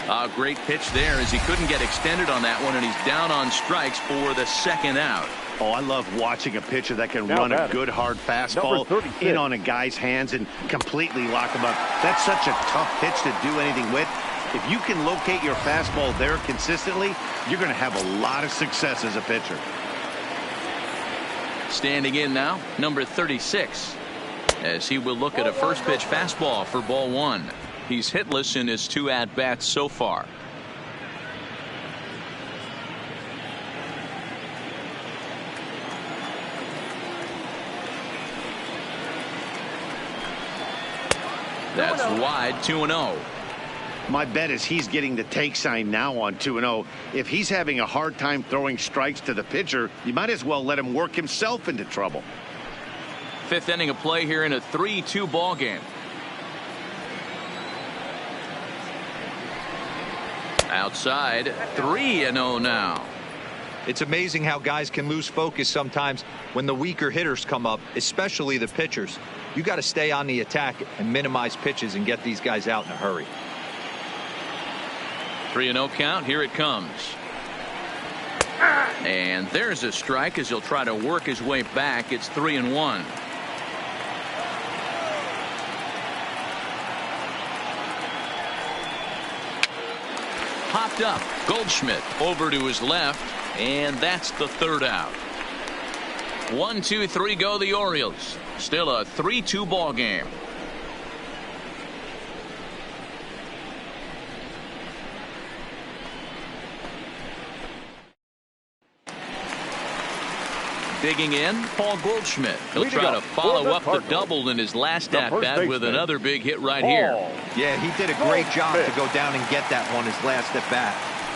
A great pitch there as he couldn't get extended on that one, and he's down on strikes for the 2nd out. Oh, I love watching a pitcher that can run a good hard fastball in on a guy's hands and completely lock him up. That's such a tough pitch to do anything with. If you can locate your fastball there consistently, you're going to have a lot of success as a pitcher. Standing in now, number 36, as he will look at a first pitch fastball for ball one. He's hitless in his 2 at-bats so far. That's wide, 2-0. My bet is he's getting the take sign now on 2-0. If he's having a hard time throwing strikes to the pitcher, you might as well let him work himself into trouble. 5th inning of play here in a 3-2 ball game. Outside, 3-0 now. It's amazing how guys can lose focus sometimes when the weaker hitters come up, especially the pitchers. You got to stay on the attack and minimize pitches and get these guys out in a hurry. 3-0 count. Here it comes. And there's a strike as he'll try to work his way back. It's 3-1. Popped up. Goldschmidt over to his left, and that's the 3rd out. 1-2-3 go the Orioles. Still a 3-2 ball game. Digging in, Paul Goldschmidt. He'll try to follow up the double in his last at-bat with another big hit right here. Yeah, he did a great job to go down and get that one his last at-bat.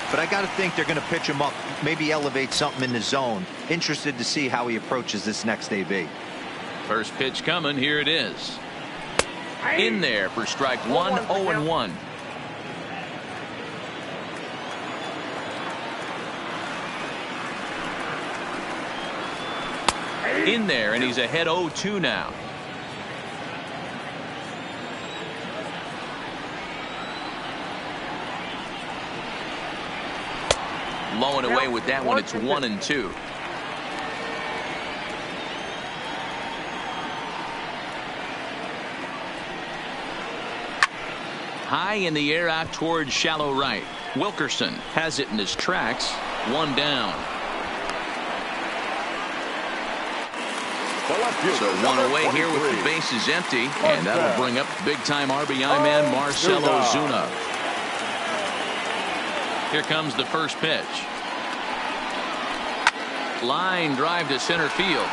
But I got to think they're going to pitch him up, maybe elevate something in the zone. Interested to see how he approaches this next AB. First pitch coming. Here it is. In there for strike one, 0-1. In there, and he's ahead 0-2 now. Low and away with that one. It's 1-2. High in the air out towards shallow right. Wilkerson has it in his tracks. 1 down. So 1 away here with the bases empty, and that'll bring up big-time RBI man Marcell Ozuna. Here comes the first pitch. Line drive to center field.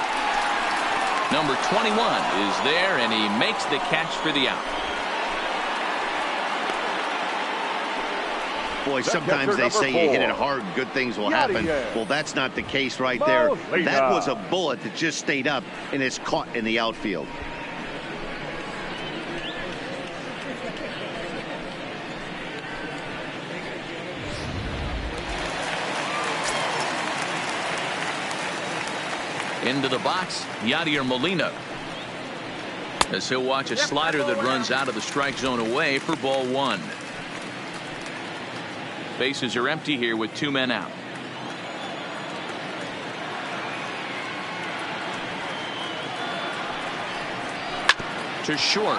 Number 21 is there, and he makes the catch for the out. Boy, sometimes they say you hit it hard, good things will happen. Well, that's not the case right there. That was a bullet that just stayed up and is caught in the outfield. Into the box, Yadier Molina, as he'll watch a slider that runs out of the strike zone away for ball 1. Bases are empty here with 2 men out. To short.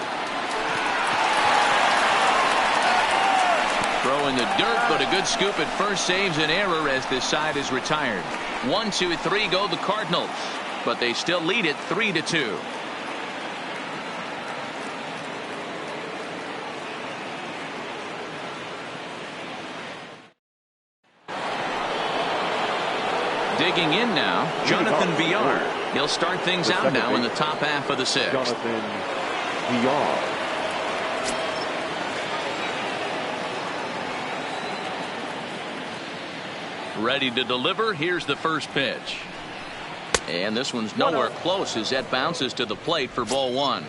Throw in the dirt, but a good scoop at first saves an error as this side is retired. 1-2-3 go the Cardinals, but they still lead it 3-2. Digging in now, Jonathan Villar. He'll start things out now in the top half of the 6th. Jonathan Villar. Ready to deliver. Here's the first pitch. And this one's nowhere close as that bounces to the plate for ball 1.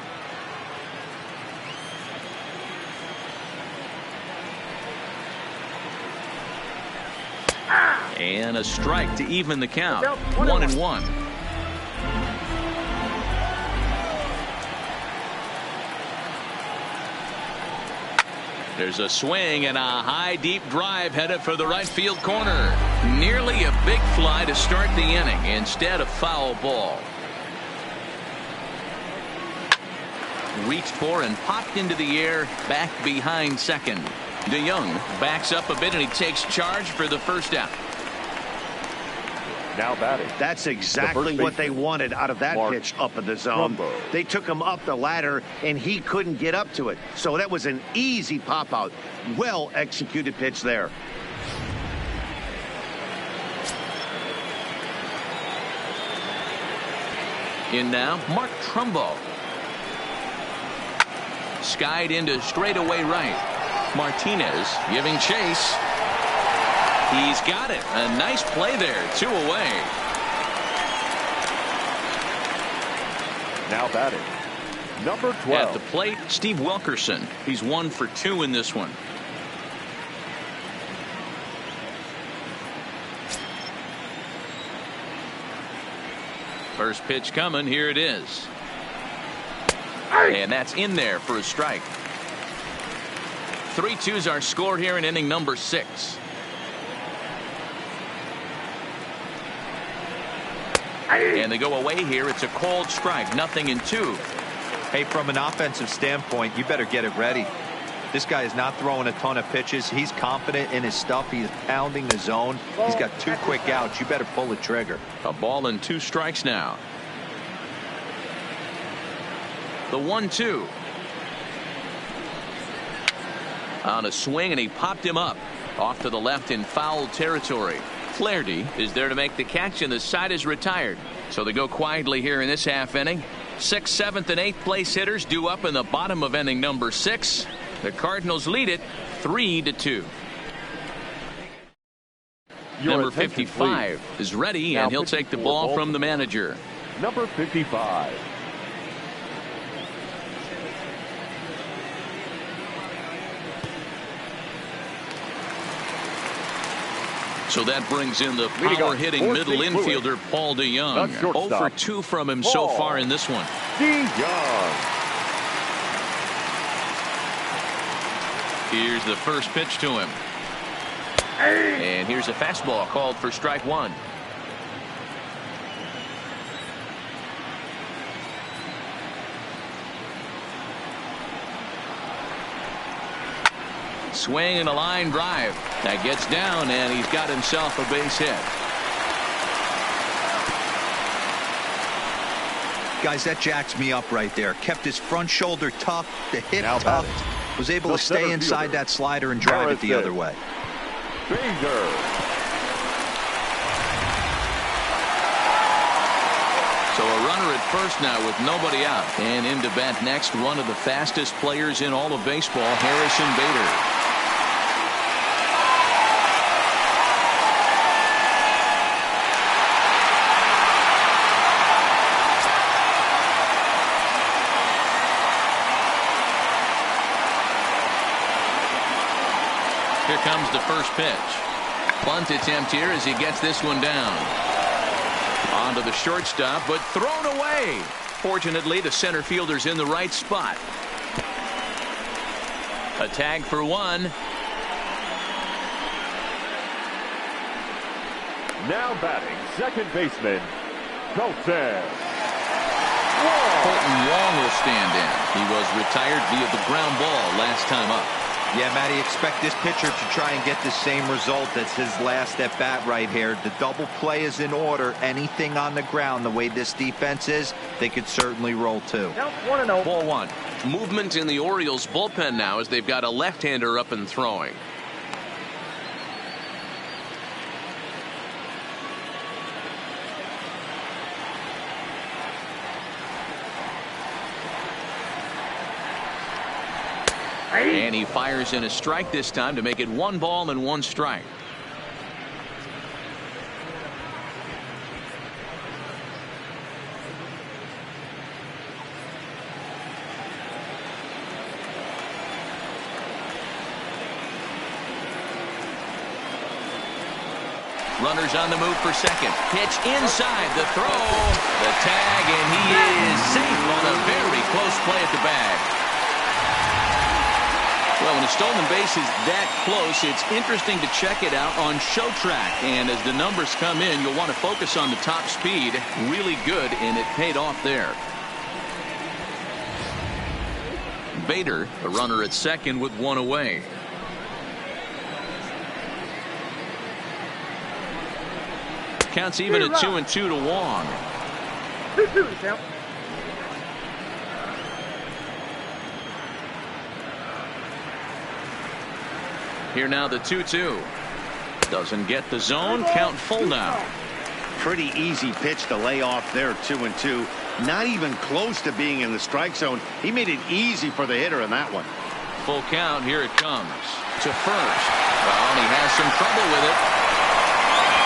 And a strike to even the count. 1-1. There's a swing and a high deep drive headed for the right field corner. Nearly a big fly to start the inning instead of foul ball. Reached for and popped into the air back behind second. DeYoung backs up a bit and he takes charge for the first out. Now batting. That's exactly what they wanted out of that pitch up in the zone. They took him up the ladder, and he couldn't get up to it. So that was an easy pop-out. Well-executed pitch there. In now, Mark Trumbo. Skied into straightaway right. Martinez giving chase. He's got it. A nice play there. 2 away. Now batting, number 12. At the plate, Steve Wilkerson. He's 1 for 2 in this one. First pitch coming. Here it is. And that's in there for a strike. 3-2's our score here in inning number 6. And they go away here. It's a cold strike. 0-2. Hey, from an offensive standpoint, you better get it ready. This guy is not throwing a ton of pitches. He's confident in his stuff. He's pounding the zone. He's got 2 quick outs. You better pull the trigger. A ball and 2 strikes now. The 1-2. On a swing, and he popped him up. Off to the left in foul territory. Flaherty is there to make the catch, and the side is retired. So they go quietly here in this half inning. 6th, 7th, and 8th place hitters due up in the bottom of inning number 6. The Cardinals lead it 3-2. Number 55 is ready, and he'll take the ball from the manager. Number 55. So that brings in the power-hitting middle infielder, Paul DeYoung. 0 for 2 from him so far in this one. DeYoung. Here's the first pitch to him. And here's a fastball called for strike 1. Swing and a line drive. That gets down, and he's got himself a base hit. Guys, that jacks me up right there. Kept his front shoulder tucked, the hip tucked. Was able to stay inside that slider and drive it the other way. Finger. So a runner at first now with nobody out. And into bat next, one of the fastest players in all of baseball, Harrison Bader. Here comes the first pitch. Bunt attempt here as he gets this one down. Onto the shortstop, but thrown away. Fortunately, the center fielder's in the right spot. A tag for 1. Now batting, second baseman, Colton. Colton Wong will stand in. He was retired via the ground ball last time up. Yeah, Matty, expect this pitcher to try and get the same result as his last at bat right here. The double play is in order. Anything on the ground, the way this defense is, they could certainly roll too. Now 1-0. Ball 1. Movement in the Orioles bullpen now as they've got a left-hander up and throwing. And he fires in a strike this time to make it 1 ball and 1 strike. Runners on the move for second. Pitch inside the throw. The tag, and he is safe on a very close play at the bag. Well, when a stolen base is that close, it's interesting to check it out on Show Track. And as the numbers come in, you'll want to focus on the top speed. Really good, and it paid off there. Bader, a runner at second with 1 away. Count's even at 2-2 to Wong. 2-2 count. Here now the 2-2. Doesn't get the zone. Count full now. Pretty easy pitch to lay off there, 2-2. Not even close to being in the strike zone. He made it easy for the hitter in that one. Full count. Here it comes to first. Well, and he has some trouble with it.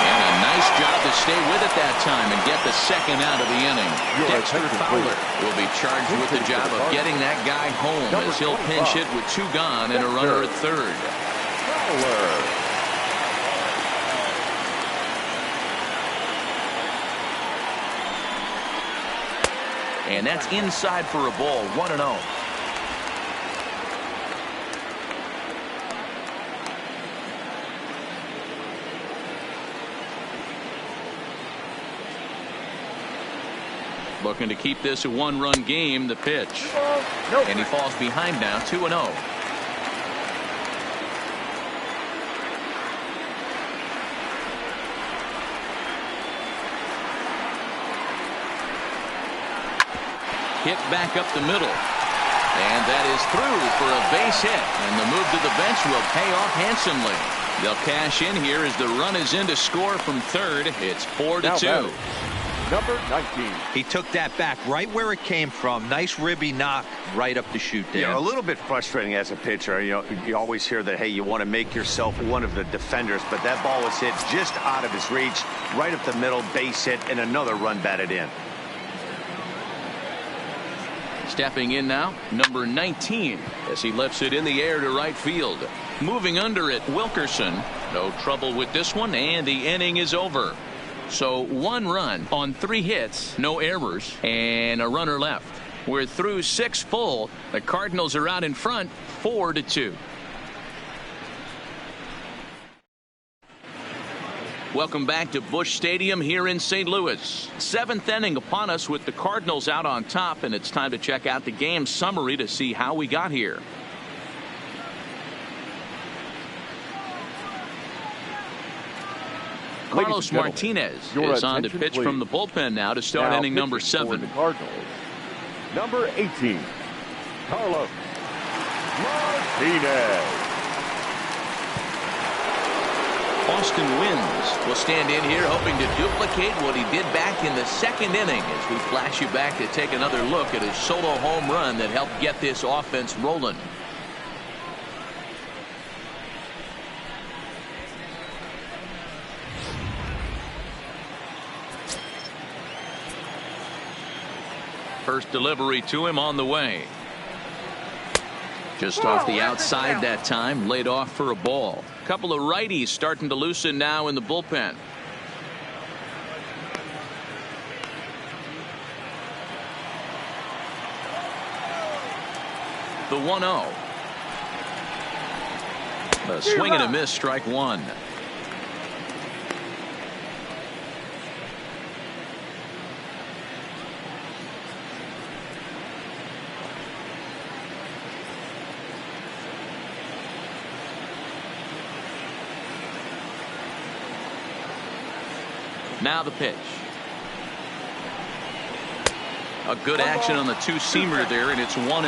And a nice job to stay with it that time and get the second out of the inning. Dexter Fowler will be charged with the job of getting that guy home as he'll pinch hit with 2 gone and a runner at third. And that's inside for a ball. 1-0. Looking to keep this a 1-run game. The pitch. And he falls behind now. 2-0. Hit back up the middle. And that is through for a base hit. And the move to the bench will pay off handsomely. They'll cash in here as the run is in to score from third. It's 4-2. Number 19. He took that back right where it came from. Nice ribby knock right up the chute there. Yeah, a little bit frustrating as a pitcher. You know, you always hear that, hey, you want to make yourself one of the defenders, but that ball was hit just out of his reach, right up the middle, base hit, and another run batted in. Stepping in now, number 19, as he lifts it in the air to right field. Moving under it, Wilkerson. No trouble with this one, and the inning is over. So 1 run on 3 hits, no errors, and a runner left. We're through 6 full. The Cardinals are out in front, 4-2. Welcome back to Busch Stadium here in St. Louis. 7th inning upon us with the Cardinals out on top, and it's time to check out the game summary to see how we got here. Carlos Martinez is on to pitch from the bullpen now to start inning number 7. The Cardinals. Number 18, Carlos Martinez. Austin Wynns will stand in here hoping to duplicate what he did back in the 2nd inning as we flash you back to take another look at his solo home run that helped get this offense rolling. First delivery to him on the way. Just off the outside that time, laid off for a ball. Couple of righties starting to loosen now in the bullpen. The 1-0. A swing and a miss, strike 1. Now the pitch. A good action on the 2-seamer there, and it's 1-2.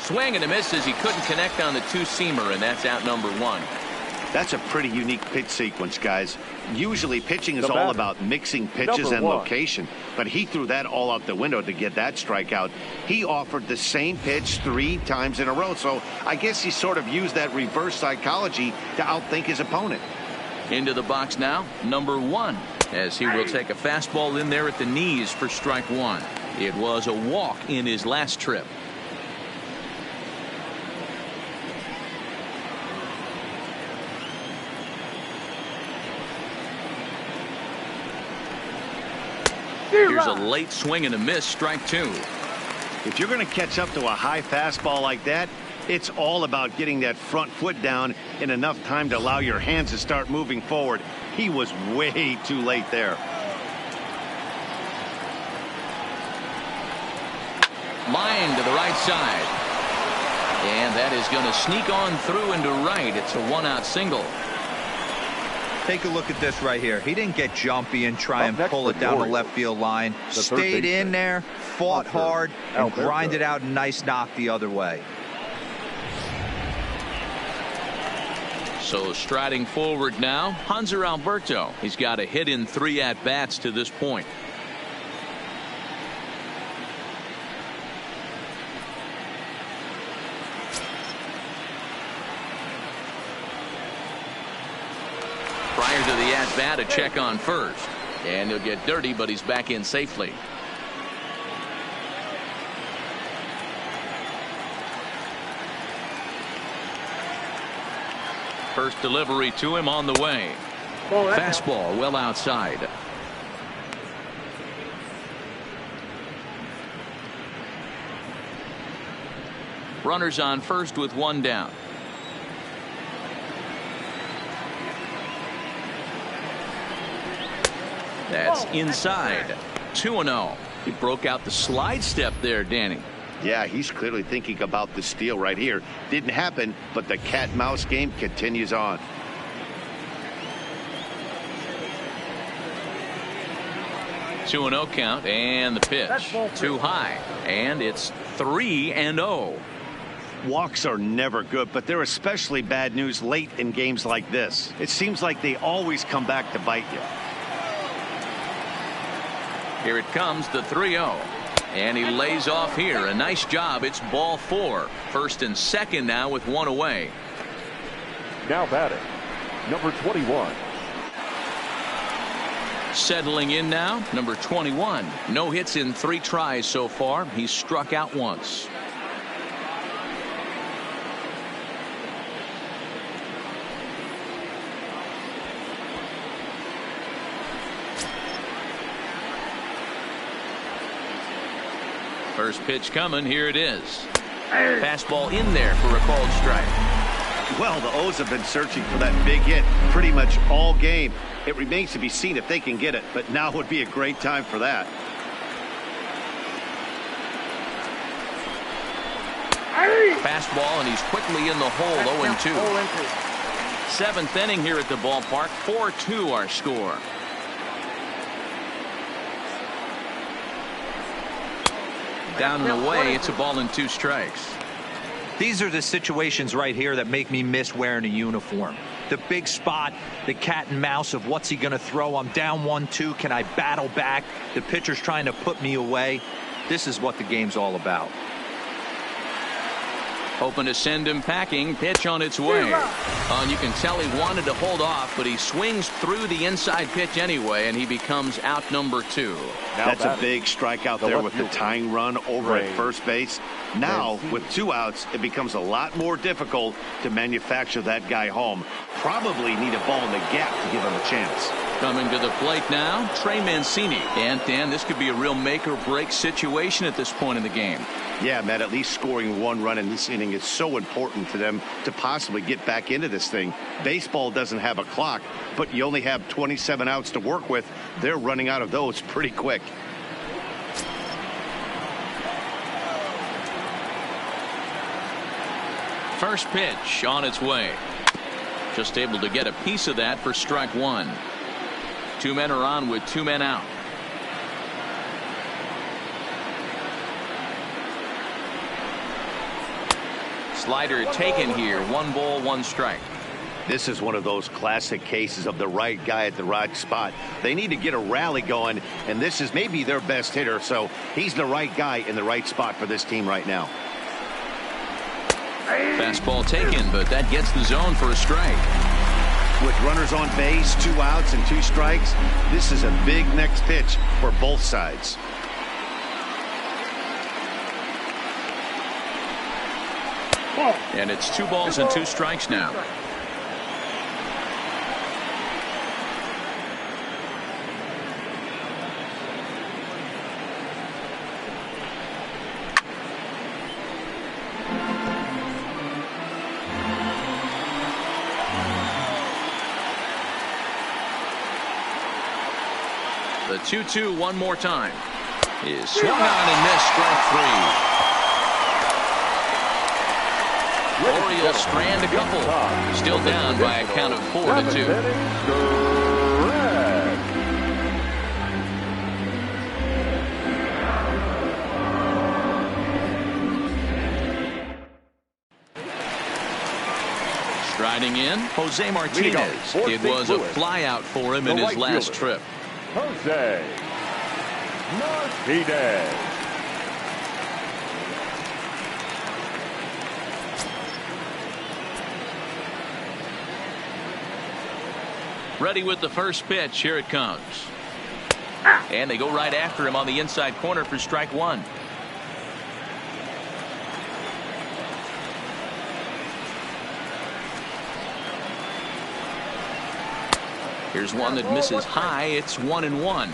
Swing and a miss as he couldn't connect on the 2-seamer, and that's out number 1. That's a pretty unique pitch sequence, guys. Usually pitching is all about mixing pitches and location, but he threw that all out the window to get that strikeout. He offered the same pitch 3 times in a row, so I guess he sort of used that reverse psychology to outthink his opponent. Into the box now, number 1, as he will take a fastball in there at the knees for strike 1. It was a walk in his last trip. Here's a late swing and a miss, strike 2. If you're going to catch up to a high fastball like that, it's all about getting that front foot down in enough time to allow your hands to start moving forward. He was way too late there. Line to the right side. And that is going to sneak on through into right. It's a one-out single. Take a look at this right here. He didn't get jumpy and try and pull it down the left field line. Stayed in there, fought hard, and grinded out a nice knock the other way. So striding forward now, Hanser Alberto. He's got a hit in 3 at-bats to this point. Prior to the at-bat, a check on first. And he'll get dirty, but he's back in safely. First delivery to him on the way. Fastball well outside. Runners on first with 1 down. That's inside. 2-0. He broke out the slide step there, Danny. Yeah, he's clearly thinking about the steal right here. Didn't happen, but the cat-mouse game continues on. Two and 0 count, and the pitch too high, and it's 3-0. Walks are never good, but they're especially bad news late in games like this. It seems like they always come back to bite you. Here it comes, the 3-0. And he lays off here. A nice job. It's ball 4. First and second now with 1 away. Now batting, number 21. Settling in now, number 21. No hits in 3 tries so far. He's struck out once. First pitch coming. Here it is. Fastball in there for a called strike. Well, the O's have been searching for that big hit pretty much all game. It remains to be seen if they can get it, but now would be a great time for that. Fastball, and he's quickly in the hole. 0-2. 7th inning here at the ballpark. 4-2 our score. Down and away. It's a ball and 2 strikes. These are the situations right here that make me miss wearing a uniform. The big spot, the cat and mouse of what's he going to throw. I'm down 1-2. Can I battle back? The pitcher's trying to put me away. This is what the game's all about. Hoping to send him packing. Pitch on its way. And you can tell he wanted to hold off, but he swings through the inside pitch anyway, and he becomes out number 2. That's a big strikeout there with the tying run over at first base. Now, with 2 outs, it becomes a lot more difficult to manufacture that guy home. Probably need a ball in the gap to give him a chance. Coming to the plate now, Trey Mancini. And, Dan, this could be a real make-or-break situation at this point in the game. Yeah, Matt, at least scoring 1 run in this inning is so important to them to possibly get back into this thing. Baseball doesn't have a clock, but you only have 27 outs to work with. They're running out of those pretty quick. First pitch on its way. Just able to get a piece of that for strike 1. 2 men are on with 2 men out. Slider taken here. 1 ball, 1 strike. This is one of those classic cases of the right guy at the right spot. They need to get a rally going, and this is maybe their best hitter, so he's the right guy in the right spot for this team right now. Fastball taken, but that gets the zone for a strike. With runners on base, 2 outs and 2 strikes, this is a big next pitch for both sides. And it's 2 balls and 2 strikes now. The 2-2 one more time is swung on and missed, strike 3. Orioles strand a couple. Still down by a count of 4-2. Striding in, Jose Martinez. It was a flyout for him in his last trip. Jose Martinez. Ready with the first pitch. Here it comes. And they go right after him on the inside corner for strike one. Here's one that misses high. It's 1-1.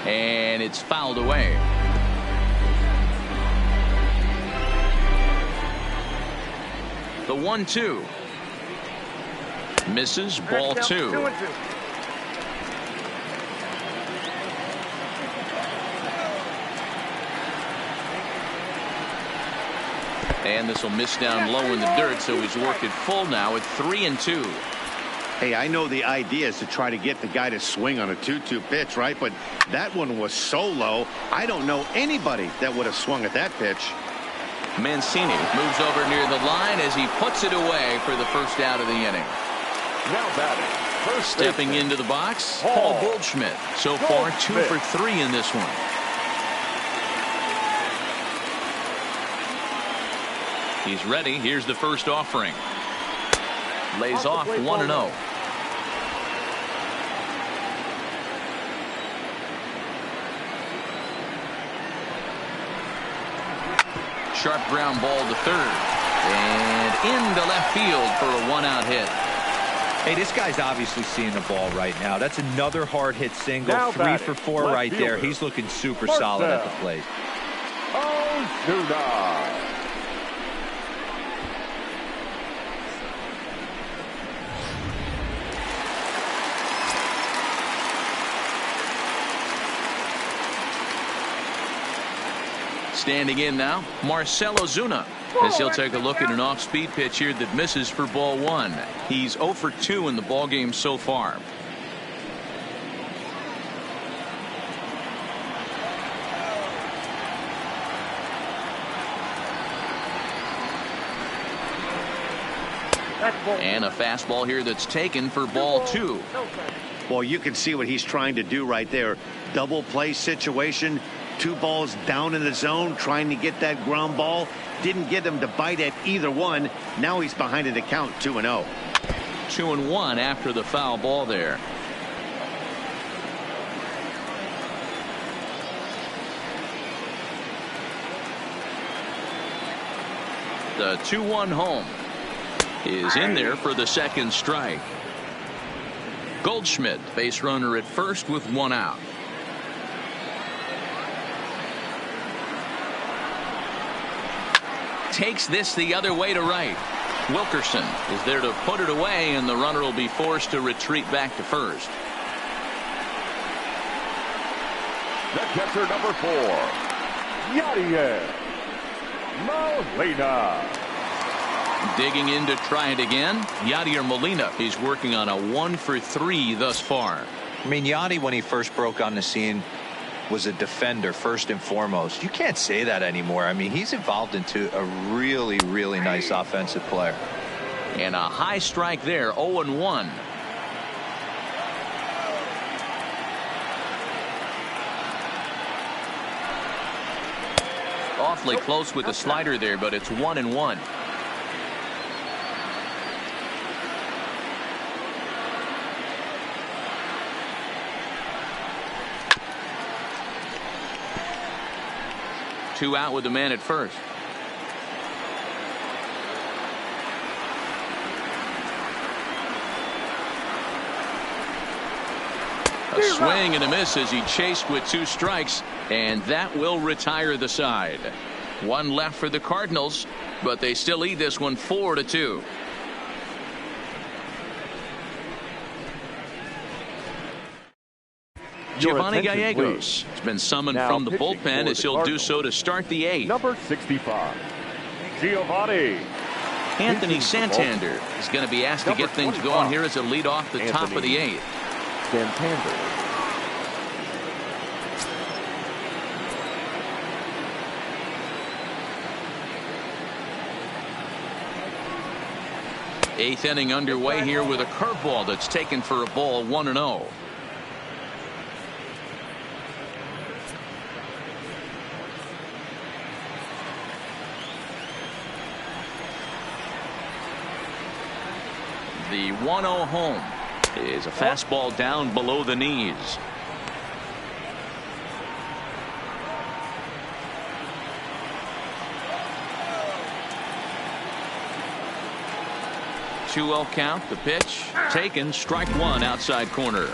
And it's fouled away. The 1-2. Misses, ball 2. 2-2. And this will miss down low in the dirt, so he's worked it full now at 3-2. Hey, I know the idea is to try to get the guy to swing on a 2-2 pitch, right? But that one was so low, I don't know anybody that would have swung at that pitch. Mancini moves over near the line as he puts it away for the first out of the inning. Now batting, first Stepping into the box, Paul Goldschmidt. So far, 2 for 3 in this one. He's ready. Here's the first offering. Lays off 1-0. Sharp ground ball to third. And into left field for a 1-out hit. Hey, this guy's obviously seeing the ball right now. That's another hard hit single. Now 3 batting, for 4 left right there. fielder. He's looking super solid at the plate. Ozuna. Standing in now, Marcell Ozuna, as he'll take a look at an off-speed pitch here that misses for ball 1. He's 0 for 2 in the ballgame so far. And a fastball here that's taken for ball 2. Well, you can see what he's trying to do right there. Double play situation. 2 balls down in the zone, trying to get that ground ball. Didn't get him to bite at either one. Now he's behind in the count, 2-0. 2-1 after the foul ball there. The 2-1 home is in there for the second strike. Goldschmidt, base runner at first with 1 out. Takes this the other way to right. Wilkerson is there to put it away, and the runner will be forced to retreat back to first. The catcher, number 4, Yadier Molina. Digging in to try it again, Yadier Molina. He's working on a 1 for 3 thus far. I mean, Yadi, when he first broke on the scene, was a defender first and foremost. You can't say that anymore. I mean, he's evolved into a really, really nice offensive player. And a high strike there, 0-1. Awfully close with the slider there, but it's 1-1. Two out with the man at first. A swing and a miss as he chased with 2 strikes, and that will retire the side. 1 left for the Cardinals, but they still lead this one 4-2. Giovanni Gallegos has been summoned from the bullpen as he'll do so to start the 8th. Number 65, Giovanni. Anthony Santander is going to be asked to get things going here as a lead off the top of the 8th. Santander. Eighth inning underway here with a curveball that's taken for a ball, 1-0. The 1-0 home is a fastball down below the knees. Two-0 count. The pitch taken. Strike one, outside corner.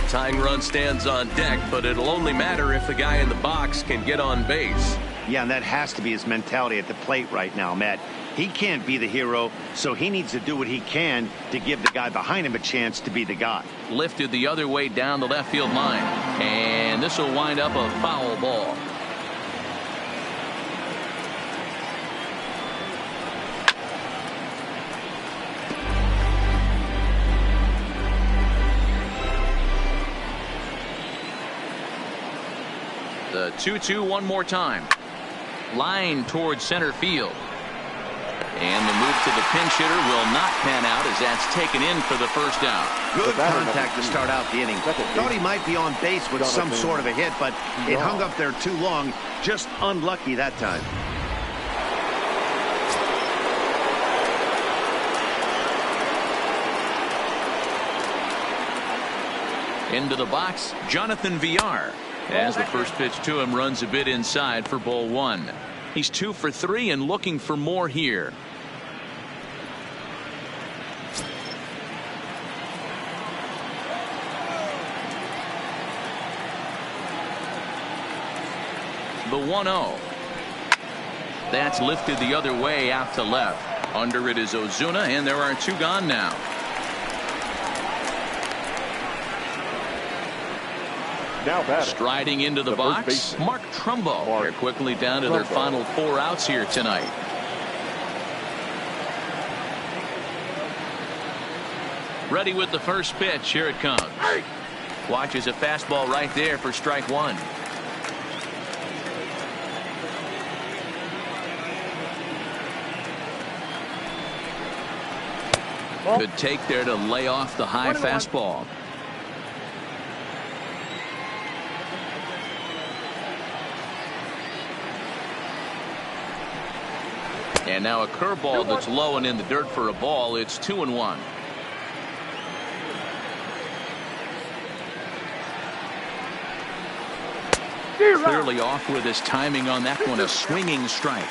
Tying run stands on deck, but it'll only matter if the guy in the box can get on base. Yeah, and that has to be his mentality at the plate right now, Matt. He can't be the hero, so he needs to do what he can to give the guy behind him a chance to be the guy. Lifted the other way down the left field line, and this will wind up a foul ball. The 2-2 one more time. Line towards center field. And the move to the pinch hitter will not pan out as that's taken in for the first out. Good contact to start out the inning. Thought he might be on base with some sort of a hit, but it hung up there too long. Just unlucky that time. Into the box, Jonathan Villar. As the first pitch to him runs a bit inside for ball one. He's 2 for 3 and looking for more here. The 1-0. That's lifted the other way out to left. Under it is Ozuna, and there are 2 gone now. Now striding into the box, Mark Trumbo. They're quickly down to their final 4 outs here tonight. Ready with the first pitch. Here it comes. Watches a fastball right there for strike one. Good take there to lay off the high fastball. And now a curveball that's low and in the dirt for a ball. It's 2-1. Clearly off with his timing on that one. A swinging strike.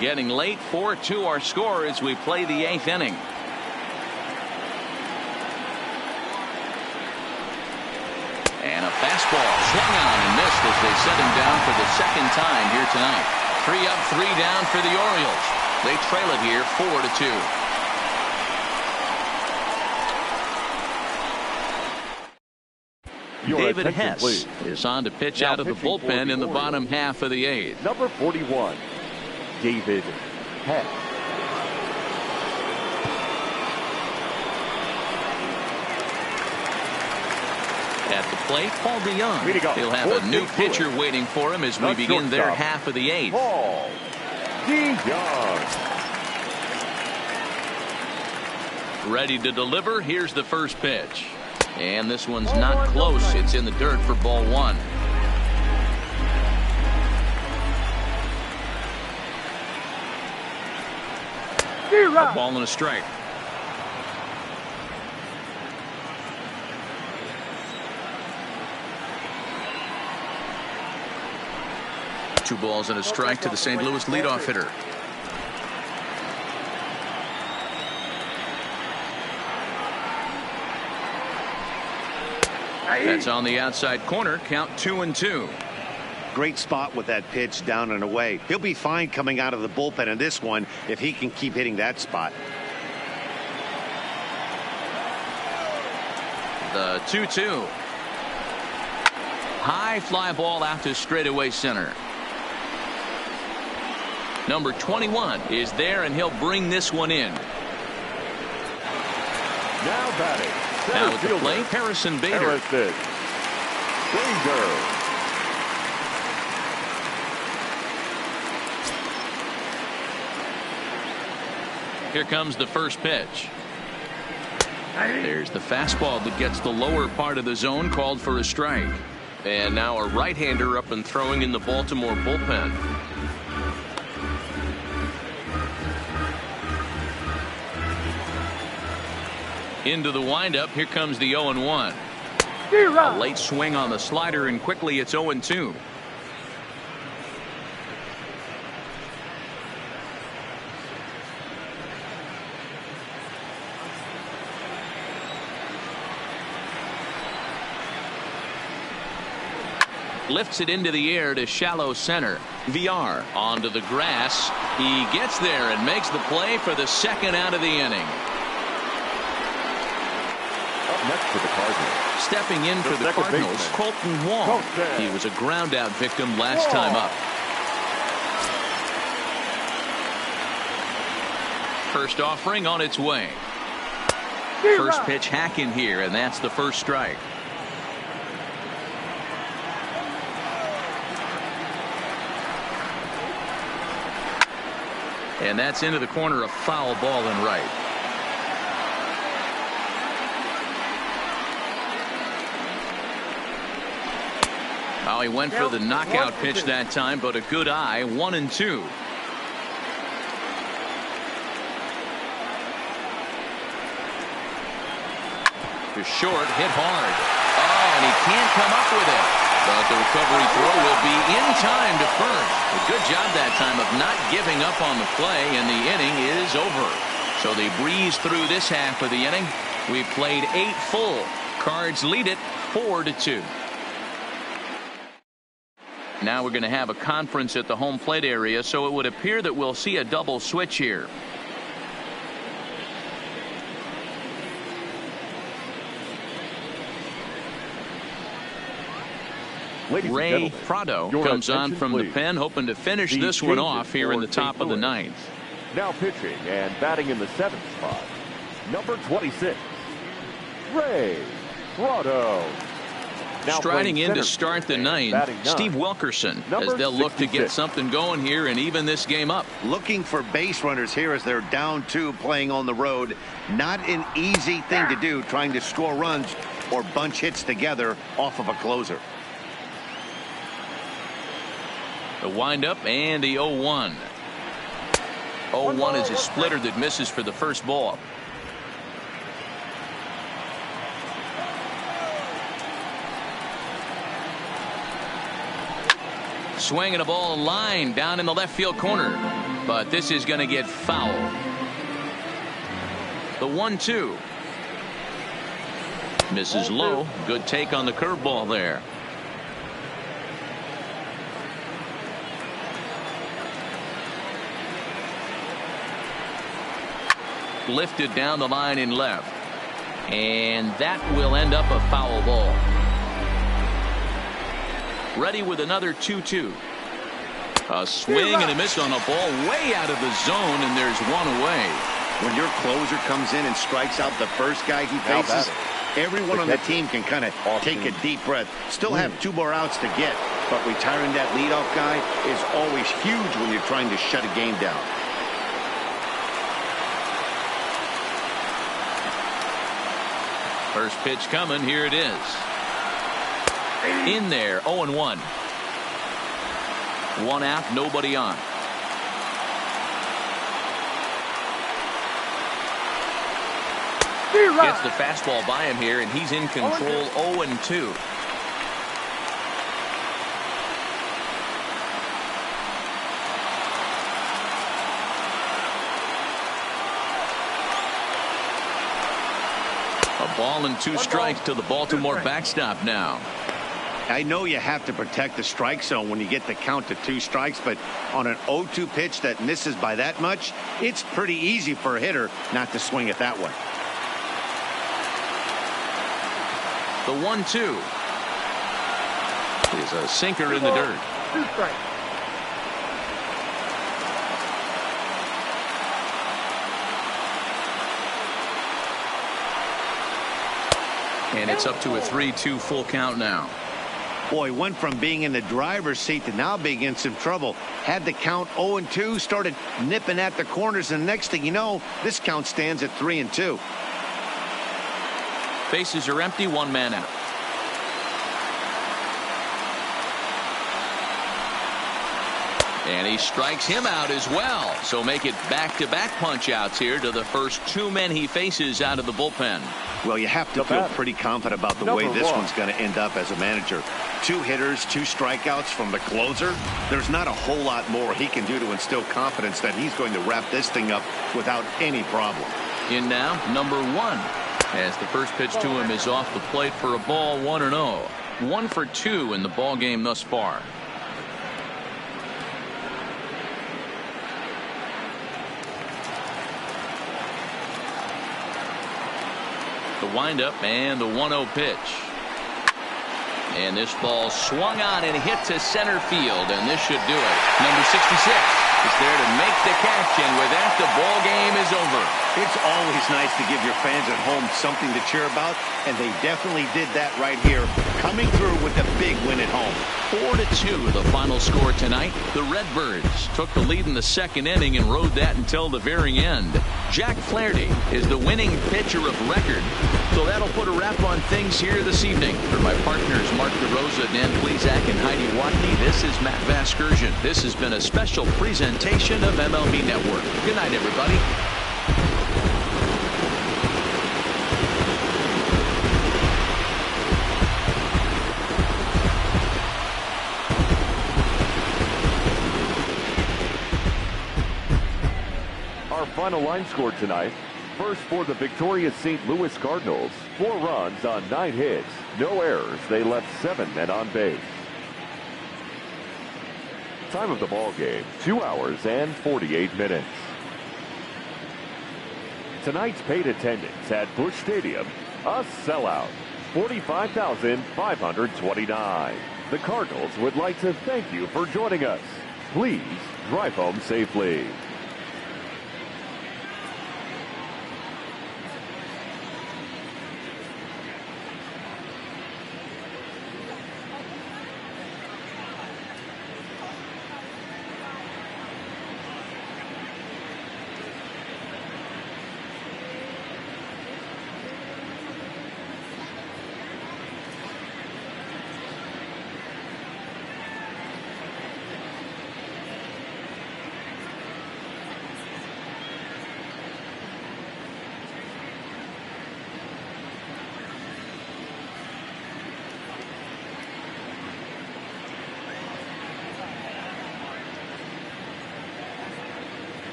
Getting late. 4-2 our score as we play the 8th inning. And a fastball swung on and missed as they set him down for the second time here tonight. 3 up, 3 down for the Orioles. They trail it here 4-2. David Hess is on to pitch out of the bullpen in the bottom half of the 8th. Number 41, David Hess. At the plate, Paul DeYoung. He'll have a new pitcher waiting for him as we begin their half of the 8th. Paul DeYoung. Ready to deliver. Here's the first pitch. And this one's not close. It's in the dirt for ball one. A ball and a strike. Two balls and a strike to the St. Louis leadoff hitter. That's on the outside corner. Count 2-2. Great spot with that pitch down and away. He'll be fine coming out of the bullpen in this one if he can keep hitting that spot. The 2-2. High fly ball out to straightaway center. Number 21 is there, and he'll bring this one in. Now batting. Now at the plate, Harrison Bader. Here comes the first pitch. There's the fastball that gets the lower part of the zone, called for a strike. And now a right-hander up and throwing in the Baltimore bullpen. Into the windup. Here comes the 0-1. A late swing on the slider, and quickly it's 0-2. Lifts it into the air to shallow center. VR onto the grass. He gets there and makes the play for the second out of the inning. Up next for the Cardinals. Stepping in for the Cardinals, Colton Wong. He was a ground out victim last time up. First offering on its way. First pitch hack in here, and that's the first strike. And that's into the corner, a foul ball and right. Well, he went for the knockout pitch that time, but a good eye. 1-2. To short, hit hard. Oh, and he can't come up with it. But the recovery throw will be in time to first. A good job that time of not giving up on the play, and the inning is over. So they breeze through this half of the inning. We've played 8 full. Cards lead it 4-2. Now we're going to have a conference at the home plate area, so it would appear that we'll see a double switch here. Ray Prado comes on from the pen, hoping to finish this one off here in the top of the ninth. Now pitching and batting in the 7th spot, number 26, Ray Prado. Striding in to start the ninth, Steve Wilkerson, as they'll look to get something going here and even this game up. Looking for base runners here as they're down 2 playing on the road. Not an easy thing to do, trying to score runs or bunch hits together off of a closer. The windup and the 0-1. 0-1 is a splitter that misses for the first ball. Swinging a ball line down in the left field corner, but this is going to get foul. The 1-2 misses low. Good take on the curveball there. Lifted down the line in left, and that will end up a foul ball. Ready with another 2-2. A swing and a miss on a ball way out of the zone, and there's one away. When your closer comes in and strikes out the first guy he faces, everyone on the team can kind of take a deep breath. Still have 2 more outs to get, but retiring that leadoff guy is always huge when you're trying to shut a game down. First pitch coming. Here it is. In there. 0-1. 1 out, nobody on. Gets the fastball by him here, and he's in control. 0-2. A ball and 2 strikes to the Baltimore backstop now. I know you have to protect the strike zone when you get the count to 2 strikes, but on an 0-2 pitch that misses by that much, it's pretty easy for a hitter not to swing it that way. The 1-2 is a sinker in the dirt. 2 strikes. And it's up to a 3-2 full count now. Boy, went from being in the driver's seat to now being in some trouble. Had the count 0-2, started nipping at the corners, and next thing you know, this count stands at 3-2. Bases are empty, 1 man out. And he strikes him out as well. So make it back-to-back punch-outs here to the first 2 men he faces out of the bullpen. Well, you have to feel pretty confident about the way this one's going to end up as a manager. 2 hitters, 2 strikeouts from the closer. There's not a whole lot more he can do to instill confidence that he's going to wrap this thing up without any problem. In now, number 1. As the first pitch to him is off the plate for a ball, 1-0. 1 for 2 in the ball game thus far. The windup and the 1-0 pitch. And this ball swung on and hit to center field, and this should do it. Number 66 is there to make the catch, and with that, the ball game is over. It's always nice to give your fans at home something to cheer about, and they definitely did that right here, coming through with a big win at home. 4-2 the final score tonight. The Redbirds took the lead in the second inning and rode that until the very end. Jack Flaherty is the winning pitcher of record. So that'll put a wrap on things here this evening. For my partners Mark DeRosa, Dan Plesac, and Heidi Watney, this is Matt Vasgersian. This has been a special presentation of MLB Network. Good night, everybody. Final line score tonight. First for the victorious St. Louis Cardinals. 4 runs on 9 hits. No errors. They left 7 men on base. Time of the ball game, 2 hours and 48 minutes. Tonight's paid attendance at Busch Stadium, a sellout, 45,529. The Cardinals would like to thank you for joining us. Please drive home safely.